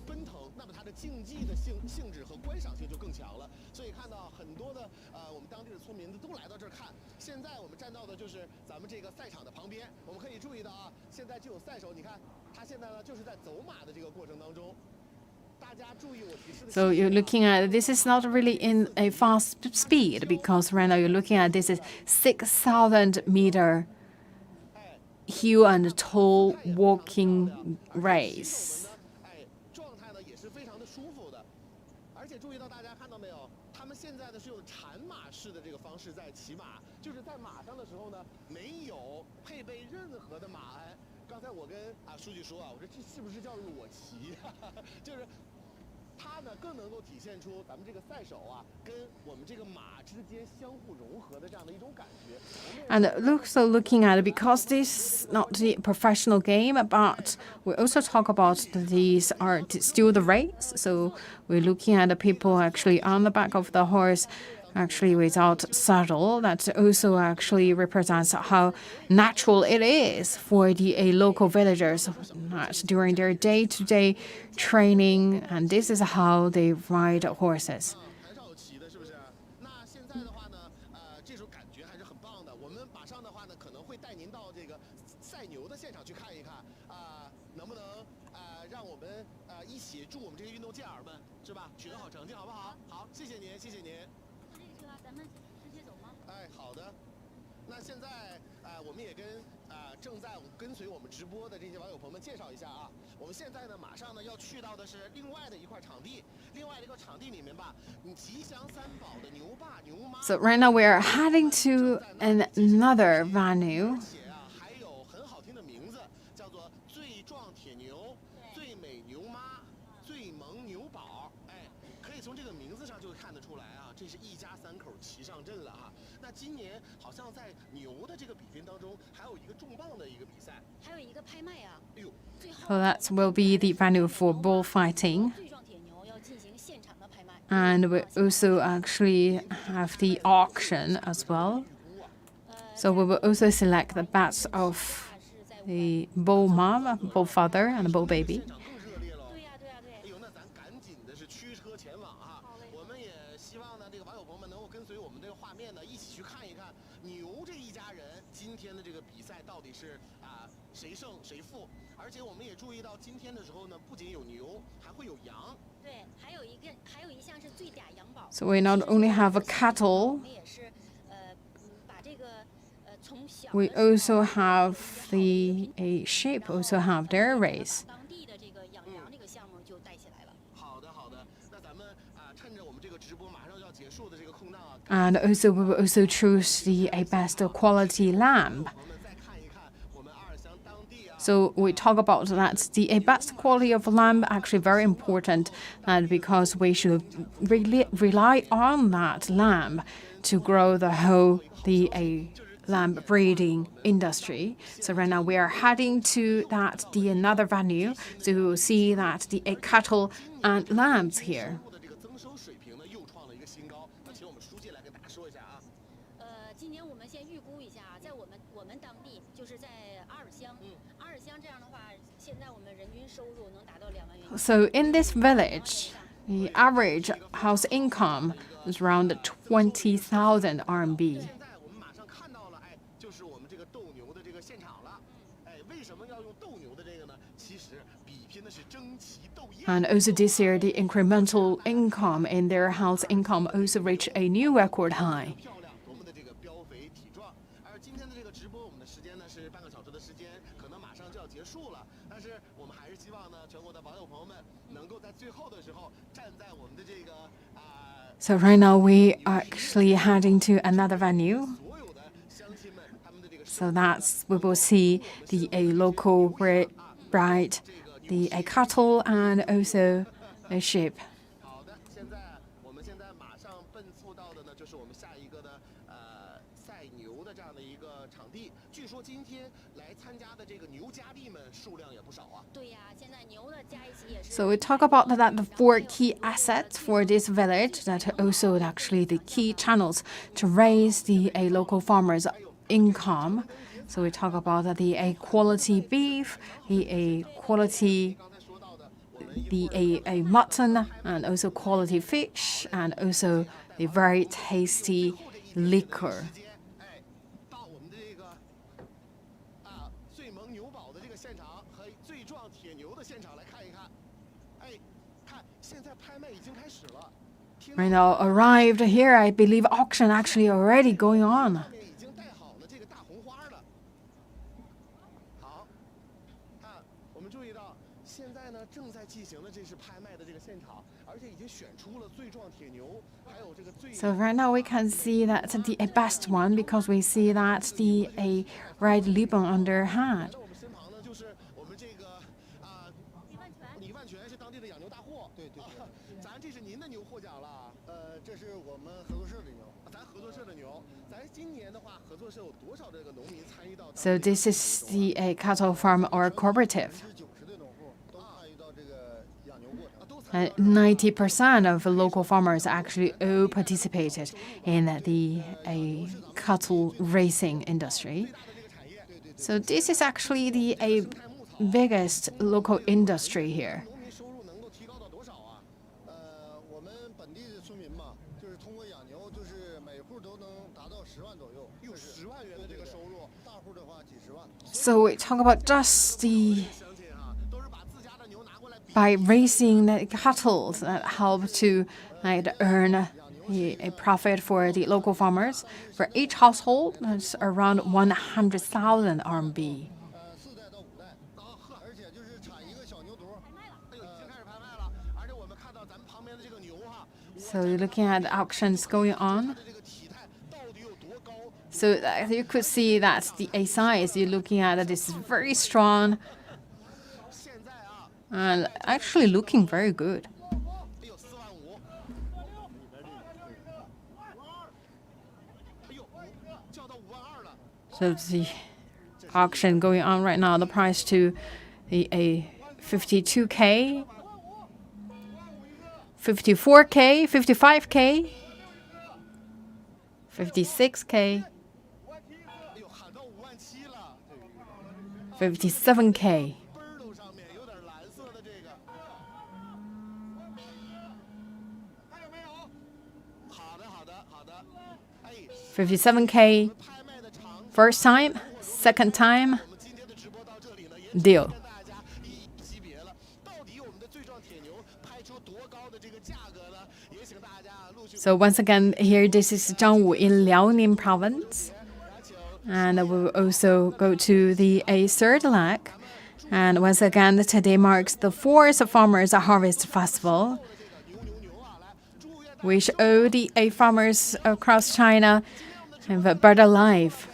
那么它的竞技的性质和观赏性就更强了。所以看到很多的我们当地的村民都来到这儿看。现在我们站到的就是咱们这个赛场的旁边，我们可以注意到啊，现在就有赛手，你看他现在呢就是在走马的这个过程当中。 So you're looking at this is not really in a fast speed because right now you're looking at this is 6,000-meter hill and tall walking race. 状态呢也是非常的舒服的，而且注意到大家看到没有，他们现在呢是用缠马式的这个方式在骑马，就是在马上的时候呢没有配备任何的马鞍。刚才我跟书记说啊，我说这是不是叫裸骑？就是。 它呢更能够体现出咱们这个赛手啊，跟我们这个马之间相互融合的这样的一种感觉。And looking at it, because this is not the professional game, but we also talk about these are still the race. So we're looking at the people actually on the back of the horse, actually without saddle. That also actually represents how natural it is for the local villagers during their day-to-day training, and this is how they ride horses. 很少骑的，是不是？那现在的话呢，这种感觉还是很棒的。我们马上的话呢，可能会带您到这个赛牛的现场去看一看能不能让我们一起祝我们这些运动健儿们是吧，取得好成绩，好不好？好，谢谢您，谢谢您。 咱们直接走吗？哎，好的。那现在我们也跟正在跟随我们直播的这些网友朋友们介绍一下啊。我们现在呢，马上呢要去到的是另外的一块场地，另外一个场地里面吧，吉祥三宝的牛爸牛妈。So right now we are heading to another venue. 而且啊，还有很好听的名字，叫做最壮铁牛、最美牛妈、最萌牛宝。哎，可以从这个名字上就看得出来啊，这是一家三口齐上阵了啊。那今年好像在牛的这个比拼当中，还有一个重磅的一个比赛，还有一个拍卖啊。哎呦， So that will be the venue for bullfighting. And we also actually have the auction as well. So we will also select the best of the bull mom, bull father, and bull baby. 对呀，哎呦，那咱赶紧的是驱车前往啊！我们也希望呢，这个网友朋友们能够跟随我们这个画面呢，一起去看一看牛这一家人今天的这个比赛到底是谁胜谁负。而且我们也注意到今天的时候呢，不仅有牛，还会有羊。对，还有一项是最嗲羊宝。So we not only have a cattle. We also have the sheep also have their race. 当地的这个养羊这个项目就带起来了。好的，那咱们趁着我们这个直播马上要结束的这个空档啊。And also we will also choose the best quality lamb. So we talk about that the best quality of lamb actually very important, and because we should really rely on that lamb to grow the whole lamb breeding industry. So right now we are heading to the another venue to see that the cattle and lambs here. 这个增收水平呢又创了一个新高。那请我们书记来跟大家说一下啊。今年我们先预估一下啊，在我们当地就是在阿尔乡，阿尔乡这样的话，现在我们人均收入能达到2万元。So in this village, the average house income is around 20,000 RMB. 现在我们马上看到了，就是我们这个斗牛的这个现场了。为什么要用斗牛的这个呢？其实比拼的是争奇斗艳。And also this year, the incremental income in their house income also reached a new record high. 漂亮，多么的这个膘肥体壮。而今天的这个直播，我们的时间呢是半个小时的时间，可能马上就要结束了。但是我们还是希望。So right now we are actually heading to another venue. So that's we will see the local bride, the cattle, and also a sheep. So we talk about that the 4 key assets for this village that also actually the key channels to raise the local farmers' income. So we talk about the quality beef, the quality the mutton, and also quality fish, and also the very tasty liquor. Right now arrived here, I believe auction actually already going on. So right now we can see that the best one because we see that the red ribbon on their hat. So this is the cattle farm or cooperative. 90% of local farmers actually all participated in the cattle racing industry. So this is actually the biggest local industry here. So we talk about just by raising the cattle that help to earn a profit for the local farmers. For each household, that's around 100,000 RMB. So you're looking at auctions going on. So you could see that the A size you're looking at this is very strong and actually looking very good. So the auction going on right now, the price to the 52K, 54K, 55K, 56K, 57K. 57K, first time, second time, deal. So once again, here this is Zhangwu in Liaoning province. And we will also go to the third leg. And once again, today marks the 4th Farmers Harvest Festival, which all the farmers across China have a better life.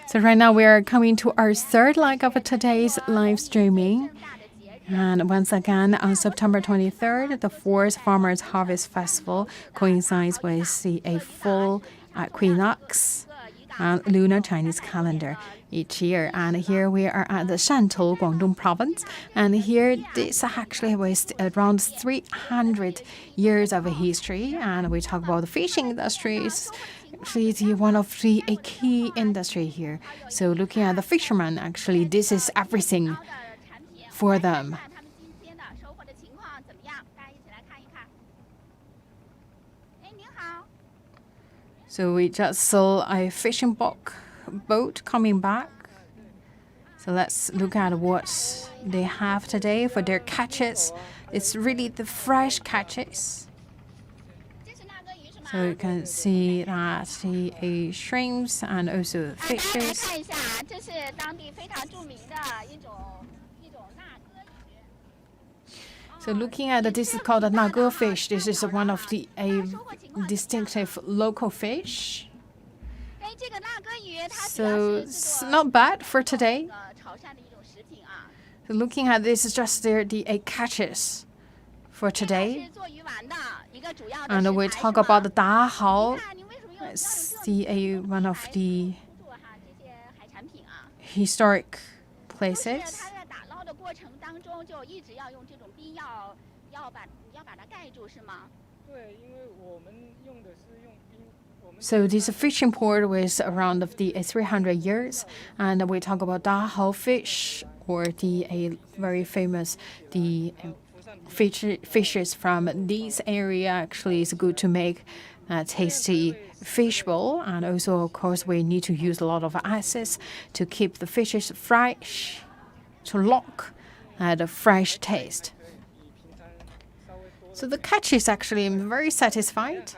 So right now we are coming to our third leg of today's live streaming. And once again, on September 23rd, the 4th Farmers Harvest Festival coincides with a full equinox on lunar Chinese calendar each year. And here we are at the Shantou, Guangdong province. And here this actually was around 300 years of history. And we talk about the fishing industries, actually one of the a key industry here. So looking at the fishermen, actually this is everything for them. So we just saw a fishing boat coming back. So let's look at what they have today for their catches. It's really the fresh catches. So you can see that the shrimps and also fishes. So looking at this is called a nago fish. This is one of the distinctive local fish. So it's not bad for today. So looking at this is just the catches for today. And we talk about the dahao. It's one of the historic places. So this fishing port was around of the 300 years, and we talk about dahao fish, or the very famous fishes from this area. Actually, it's good to make tasty fish bowl, and also of course we need to use a lot of acids to keep the fishes fresh, to lock the fresh taste. So the catch is actually very satisfied.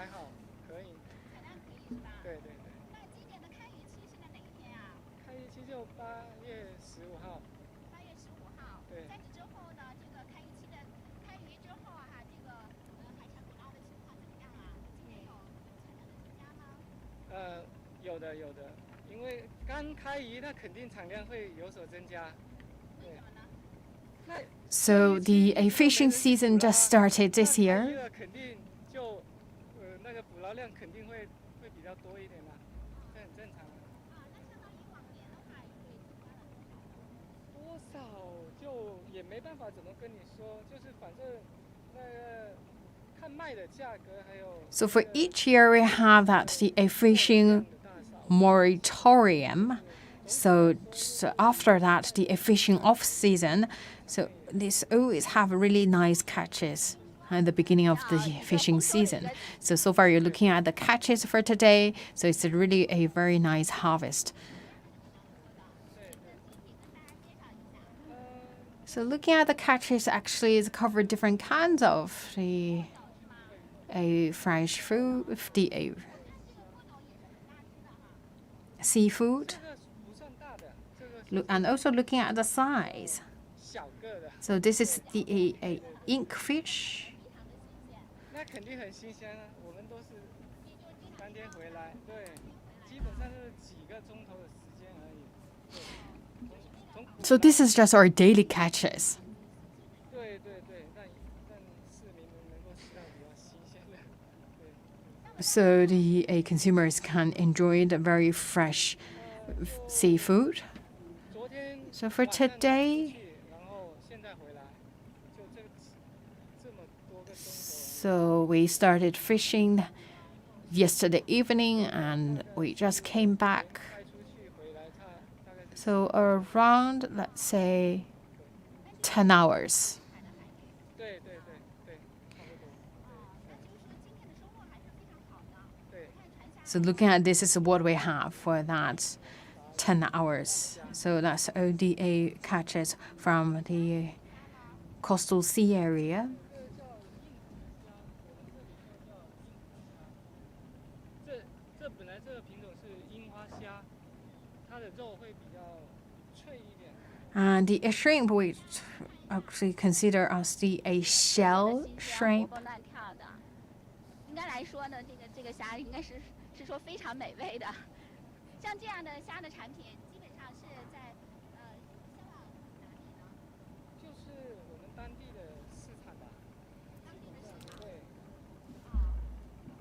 So the fishing season just started this year. So for each year we have a fishing moratorium. So after that, the fishing off season. So this always have really nice catches at the beginning of the fishing season. So far you're looking at the catches for today. So it's really a very nice harvest. So looking at the catches, actually is covered different kinds of fresh food, seafood, and also looking at the size. So this is the ink fish. So this is just our daily catches. So the consumers can enjoy the very fresh seafood. So for today, so we started fishing yesterday evening and we just came back. So around, let's say, 10 hours. So looking at this is what we have for that 10 hours. So that's ODA catches from the coastal sea area. And the shrimp we actually consider as a shell shrimp.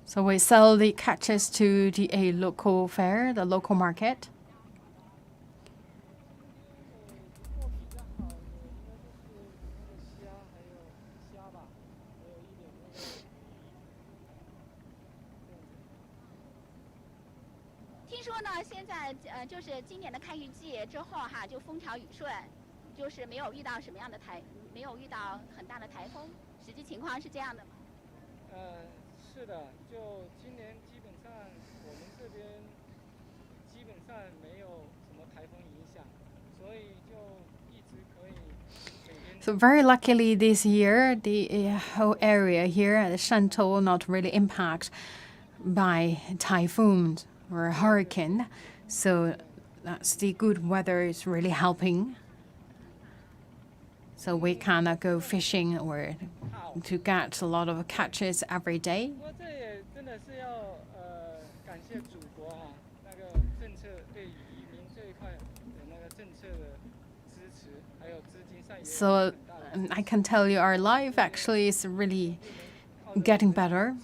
So we sell the catches to the local fair, the local market. 听说呢，现在就是今年的开渔季之后哈，就风调雨顺，就是没有遇到什么样的没有遇到很大的台风，实际情况是这样的吗？是的，就今年基本上我们这边基本上没有什么台风影响，所以就一直可以。So very luckily this year, the whole area here at the Shantou not really impacted by typhoons or hurricane. So that's the good weather is really helping. So we can go fishing or to get a lot of catches every day. 不过这也真的是要感谢祖国哈，那个政策对移民这一块的那个政策的支持，还有资金上也。So I can tell you our life actually is really getting better.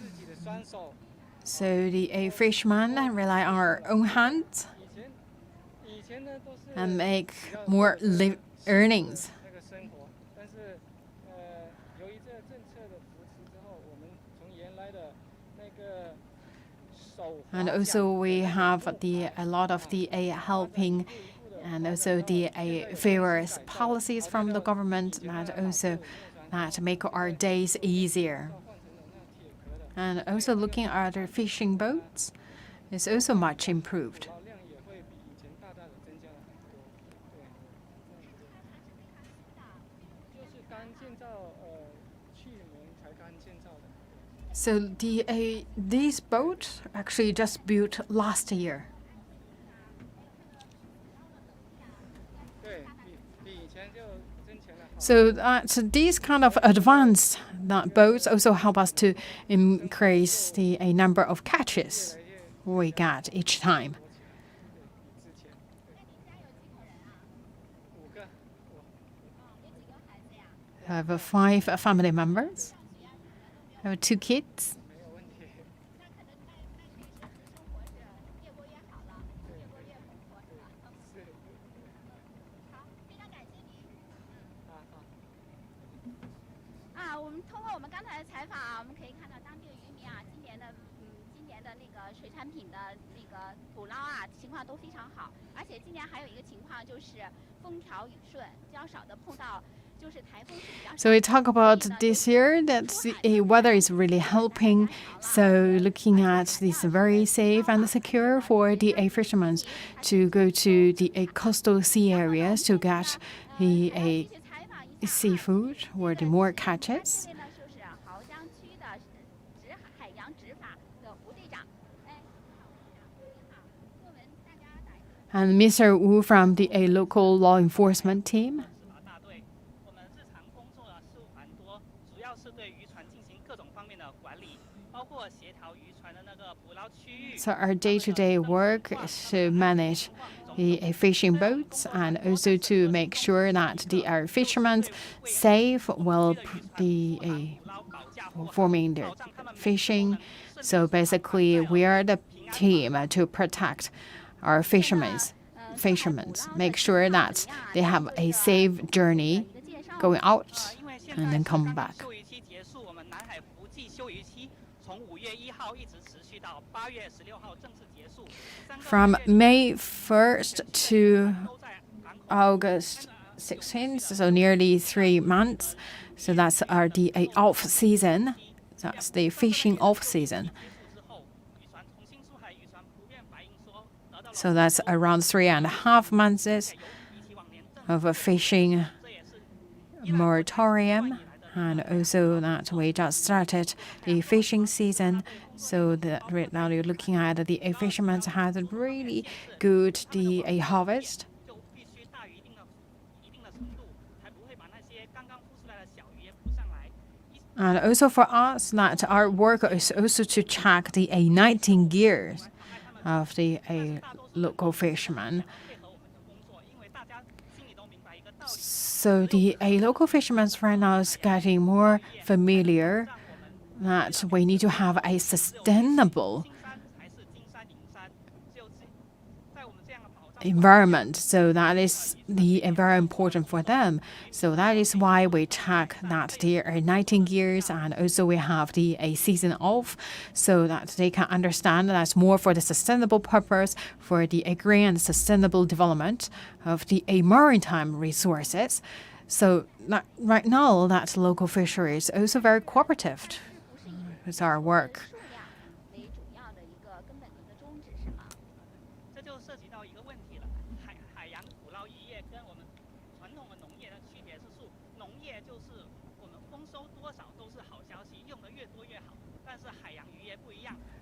So the fishermen rely on our own hands and make more earnings. And also we have a lot of the helping and also the various policies from the government that make our days easier. And also looking at our fishing boats is also much improved. So these boats actually just built last year. So these kind of advanced boats also help us to increase the number of catches we get each time. I have 5 family members. I have 2 kids. So we talk about this year that the weather is really helping. So looking at this very safe and secure for the fishermen to go to the coastal sea areas to get the seafood or the more catches. And Mr. Wu from the local law enforcement team. So our day-to-day work is to manage the fishing boats and also to make sure that our fishermen safe while performing their fishing. So basically, we are the team to protect our fishermen, make sure that they have a safe journey going out and then come back. From May 1st to August 16th, so nearly 3 months. So that's our off season. That's the fishing off season. So that's around 3.5 months of a fishing moratorium. And also that we just started the fishing season. So that right now you're looking at the fishermen has a really good harvest. And also for us, that our work is also to check the 19 gears of the local fishermen. So the local fishermen right now is getting more familiar that we need to have a environment. So that is very important for them. So that is why we check that there are 19 years, and also we have a season off, so that they can understand that's more for the sustainable purpose for the green and sustainable development of the maritime resources. So right now, that local fishery is also very cooperative with our work.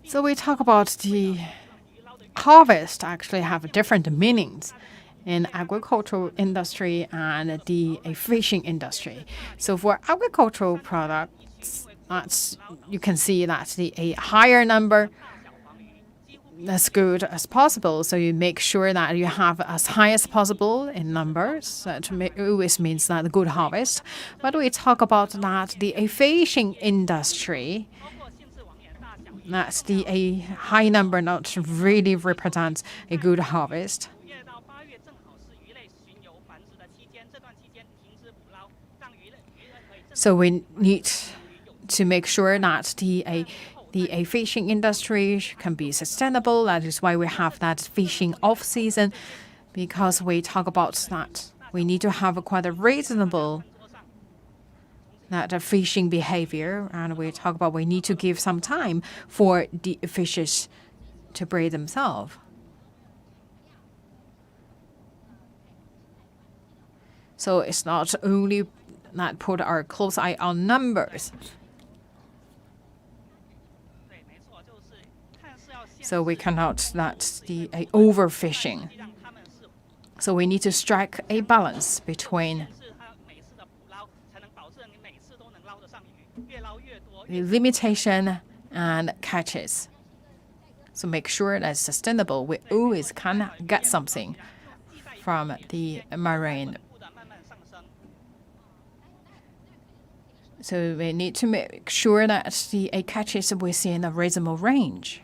So we talk about the harvest actually have different meanings in agricultural industry and the fishing industry. So for agricultural products, you can see that a higher number as good as possible. So you make sure that you have as high as possible in numbers. That always means that a good harvest. But we talk about that the fishing industry, that's a high number not really represents a good harvest. So we need to make sure that the fishing industry can be sustainable. That is why we have that fishing off season, because we talk about that we need to have quite a reasonable fishing behavior, and we talk about we need to give some time for the fishes to breed themselves. So it's not only that put our close eye on numbers. So we cannot the overfishing. So we need to strike a balance between the limitation and catches. So make sure that it's sustainable. We always can get something from the marine. So we need to make sure that the catches within a reasonable range.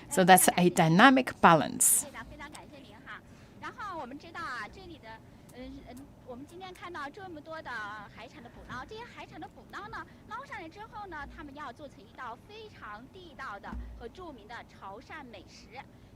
So that's a dynamic balance. 我们今天看到这么多的海产的捕捞，这些海产的捕捞呢，捞上来之后呢，他们要做成一道非常地道的和著名的潮汕美食，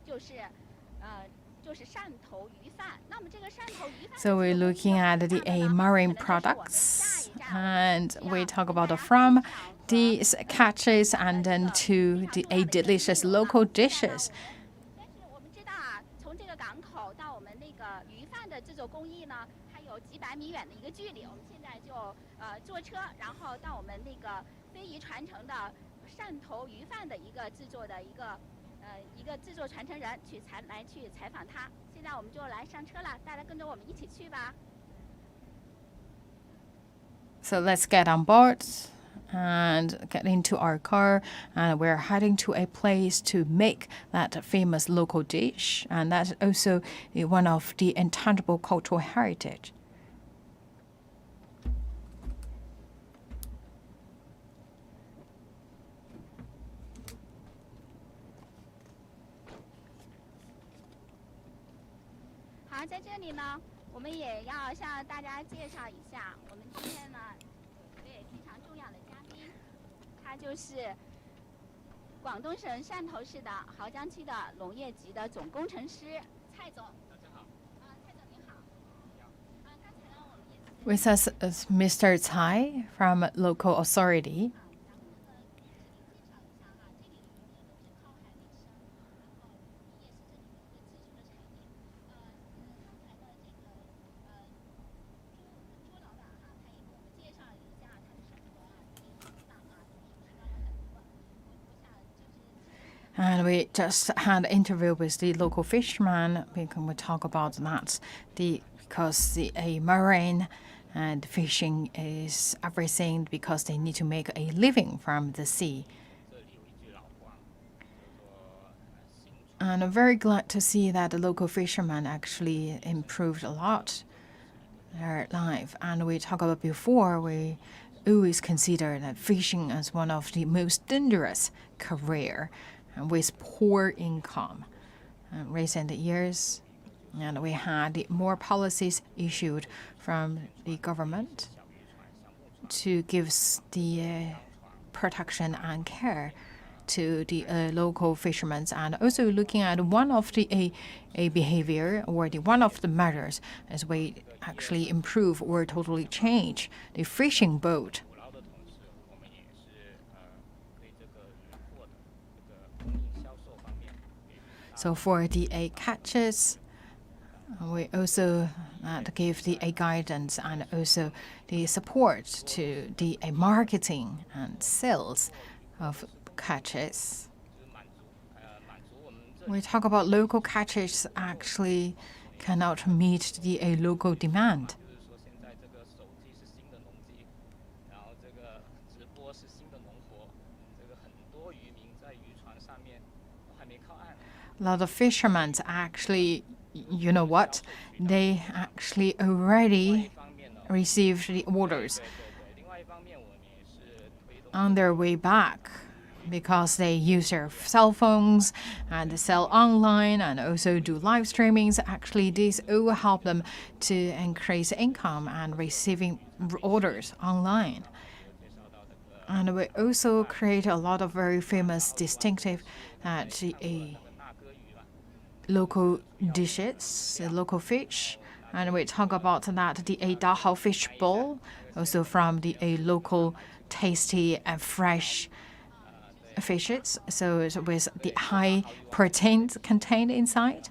就是汕头鱼饭。那么这个汕头鱼饭。So we're looking at the marine products, and we talk about from these catches and then to the delicious local dishes. 我们知道啊，从这个港口到我们那个鱼饭的制作工艺呢，它有几百米远的一个距离。我们现在就坐车，然后到我们那个非遗传承的汕头鱼饭的一个制作的一个制作传承人去采访他。现在我们就来上车了，大家跟着我们一起去吧。So let's get on board and get into our car, and we're heading to a place to make that famous local dish, and that's also one of the intangible cultural heritage. Hi, 在这里呢，我们也要向大家介绍一下，我们今天呢有一位非常重要的嘉宾，他就是广东省汕头市的濠江区的农业局的总工程师蔡总。大家好。蔡总您好。刚才呢我们也。With us is Mr. Tsai from local authority. And we just had an interview with the local fisherman. We can talk about that. Because the marine and fishing is everything, because they need to make a living from the sea. And I'm very glad to see that the local fishermen actually improved a lot. their life. And we talked about before, we always consider that fishing as one of the most dangerous career and with poor income. In recent years, and we had more policies issued from the government to give the protection and care to the local fishermen, and also looking at one of the a behavior or one of the measures as we actually improve or totally change the fishing boat. So for the catches, we also give the guidance and also the support to the marketing and sales of catches. We talk about local catches actually cannot meet the local demand. A lot of fishermen actually, you know what? They actually already received the orders on their way back because they use their cell phones and sell online and also do live streamings. Actually, this all help them to increase income and receiving orders online. And we also create a lot of very famous, distinctive local dishes, local fish, and we talk about that the Dahao fish bowl, also from the local tasty and fresh fishes, so it's with the high proteins contained inside.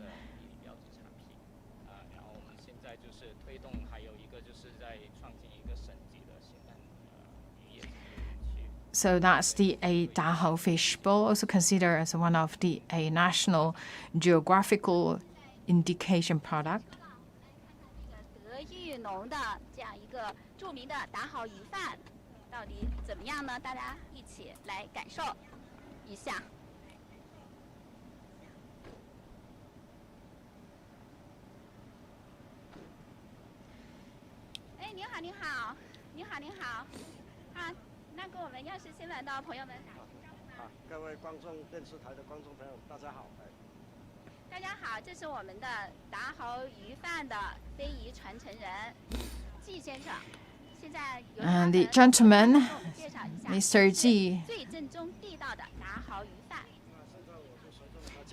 So that's the Dahao fish bowl, also considered as one of the national geographical indication product. And the gentleman, Mr. Ji,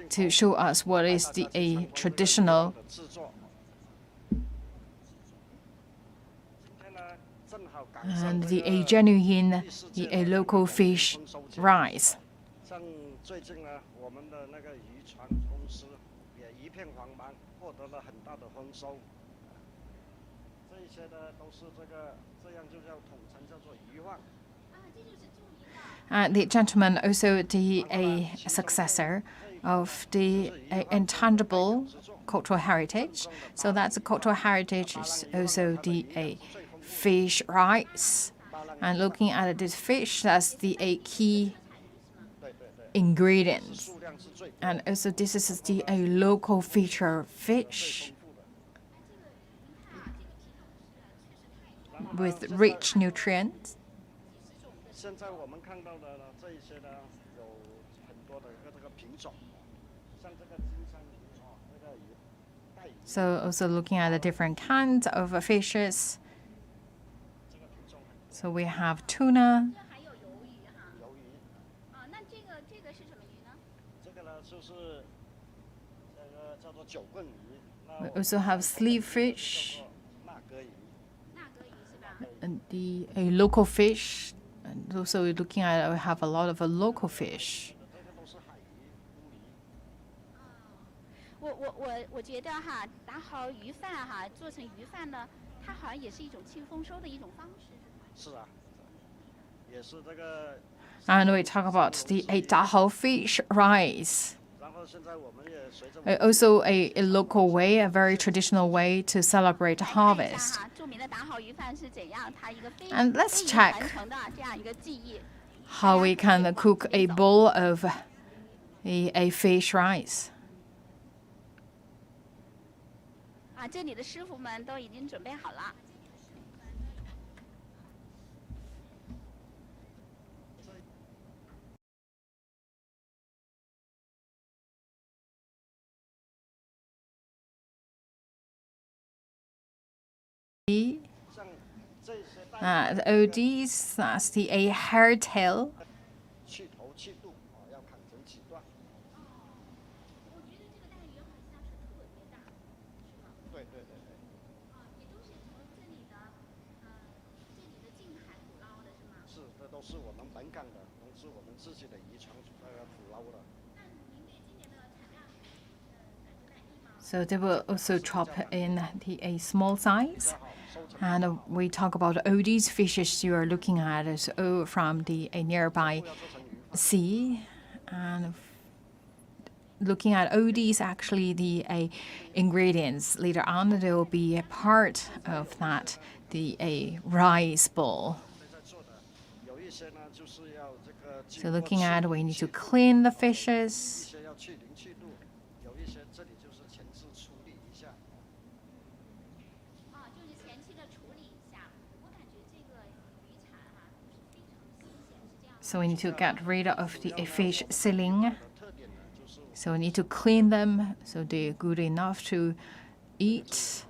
to show us what is the traditional and the genuine local fish rice. And the gentleman also a successor of the intangible cultural heritage. So that's a cultural heritage is also the fish rice. And looking at this fish, that's the key ingredients. And also this is the local feature fish with rich nutrients. So also looking at the different kinds of fishes. So we have tuna. We also have sleeve fish. And a local fish. And also looking at we have a lot of local fish. 我觉得哈，打好鱼饭哈，做成鱼饭呢，它好像也是一种庆丰收的一种方式。是啊，也是这个。And we talk about the Dahao fish rice. Also a local way, a very traditional way to celebrate harvest. And let's check how we can cook a bowl of a fish rice. 啊，这里的师傅们都已经准备好了。The ODs, that's the a hair tail. 去头去肚要砍成几段。我觉得这个大鱼好像是特别大，是吗？对对对对。也都是从这里的近海捕捞的是吗？是，这都是我们本港的，都是我们自己的渔船捕捞的。 So they will also chop in a small size. And we talk about all these fishes you are looking at is all from a nearby sea. And looking at all these, actually the ingredients later on, there will be a part of that, a rice ball. So looking at, we need to clean the fishes. So we need to get rid of the fish sealing. So we need to clean them so they're good enough to eat.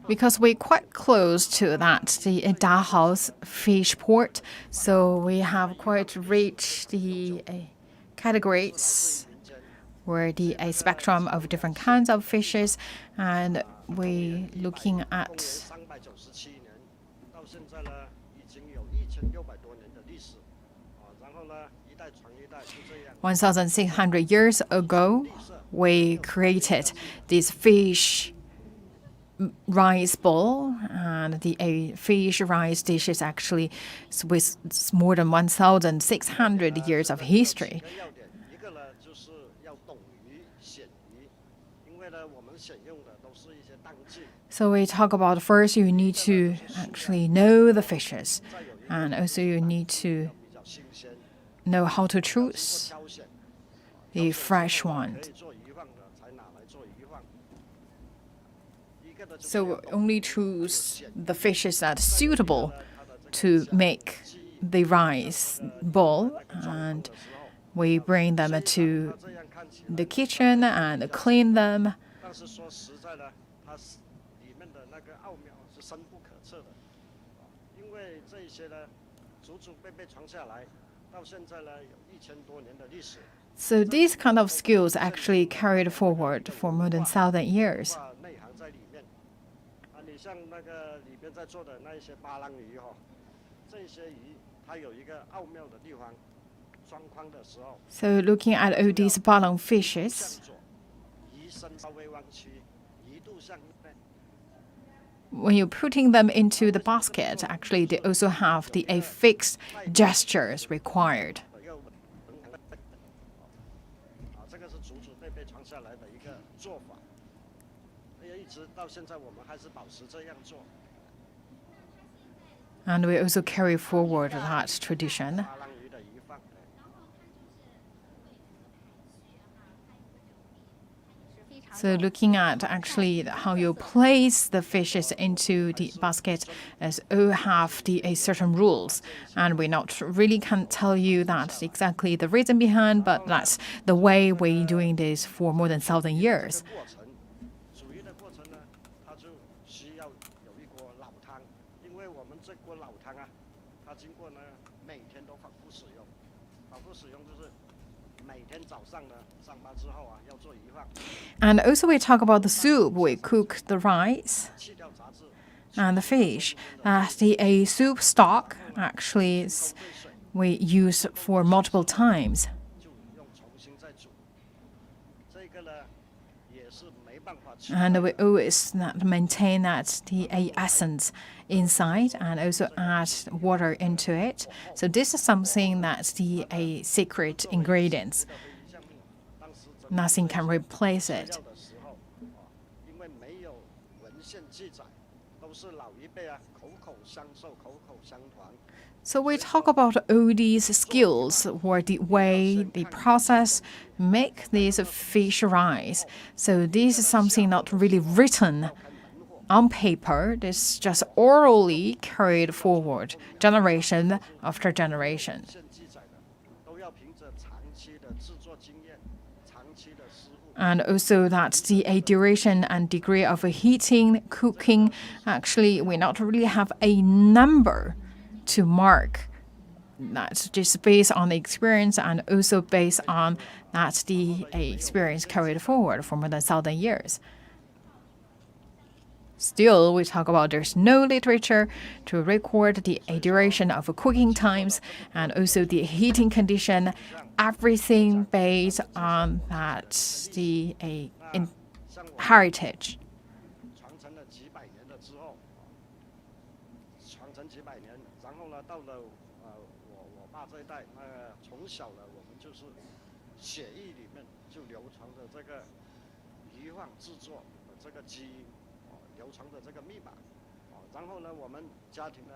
Because we're quite close to that, the Dahaus fish port, so we have quite reached the categories where the spectrum of different kinds of fishes, and we're looking at 1,600 years ago, we created this fish rice bowl, and the fish rice dish is actually with more than 1,600 years of history. So we talk about first you need to actually know the fishes, and also you need to know how to choose the fresh one. So only choose the fishes that are suitable to make the rice bowl, and we bring them to the kitchen and clean them. So these kind of skills actually carried forward for more than 1,000 years. So looking at all these balong fishes, when you're putting them into the basket, actually they also have a fixed gestures required. And we also carry forward that tradition. So looking at actually how you place the fishes into the basket as all have a certain rules. And we not really can't tell you that exactly the reason behind, but that's the way we're doing this for more than 1,000 years. And also we talk about the soup. We cook the rice and the fish. The soup stock actually we use for multiple times. And we always maintain that the essence inside and also add water into it. So this is something that's a secret ingredients. Nothing can replace it. 献记载，都是老一辈啊口口相授、口口相传。 So we talk about all these skills or the way, the process make these fish rise. So this is something not really written on paper. This is just orally carried forward generation after generation. And also that the duration and degree of heating, cooking, actually we not really have a number to mark. That's just based on the experience and also based on that the experience carried forward for more than 1,000 years. Still, we talk about there's no literature to record the duration of cooking times and also the heating condition, everything based on that the heritage. 这一代，从小呢，我们就是血液里面就流传着这个鱼饭制作的这个基因，流传着这个密码，然后呢，我们家庭呢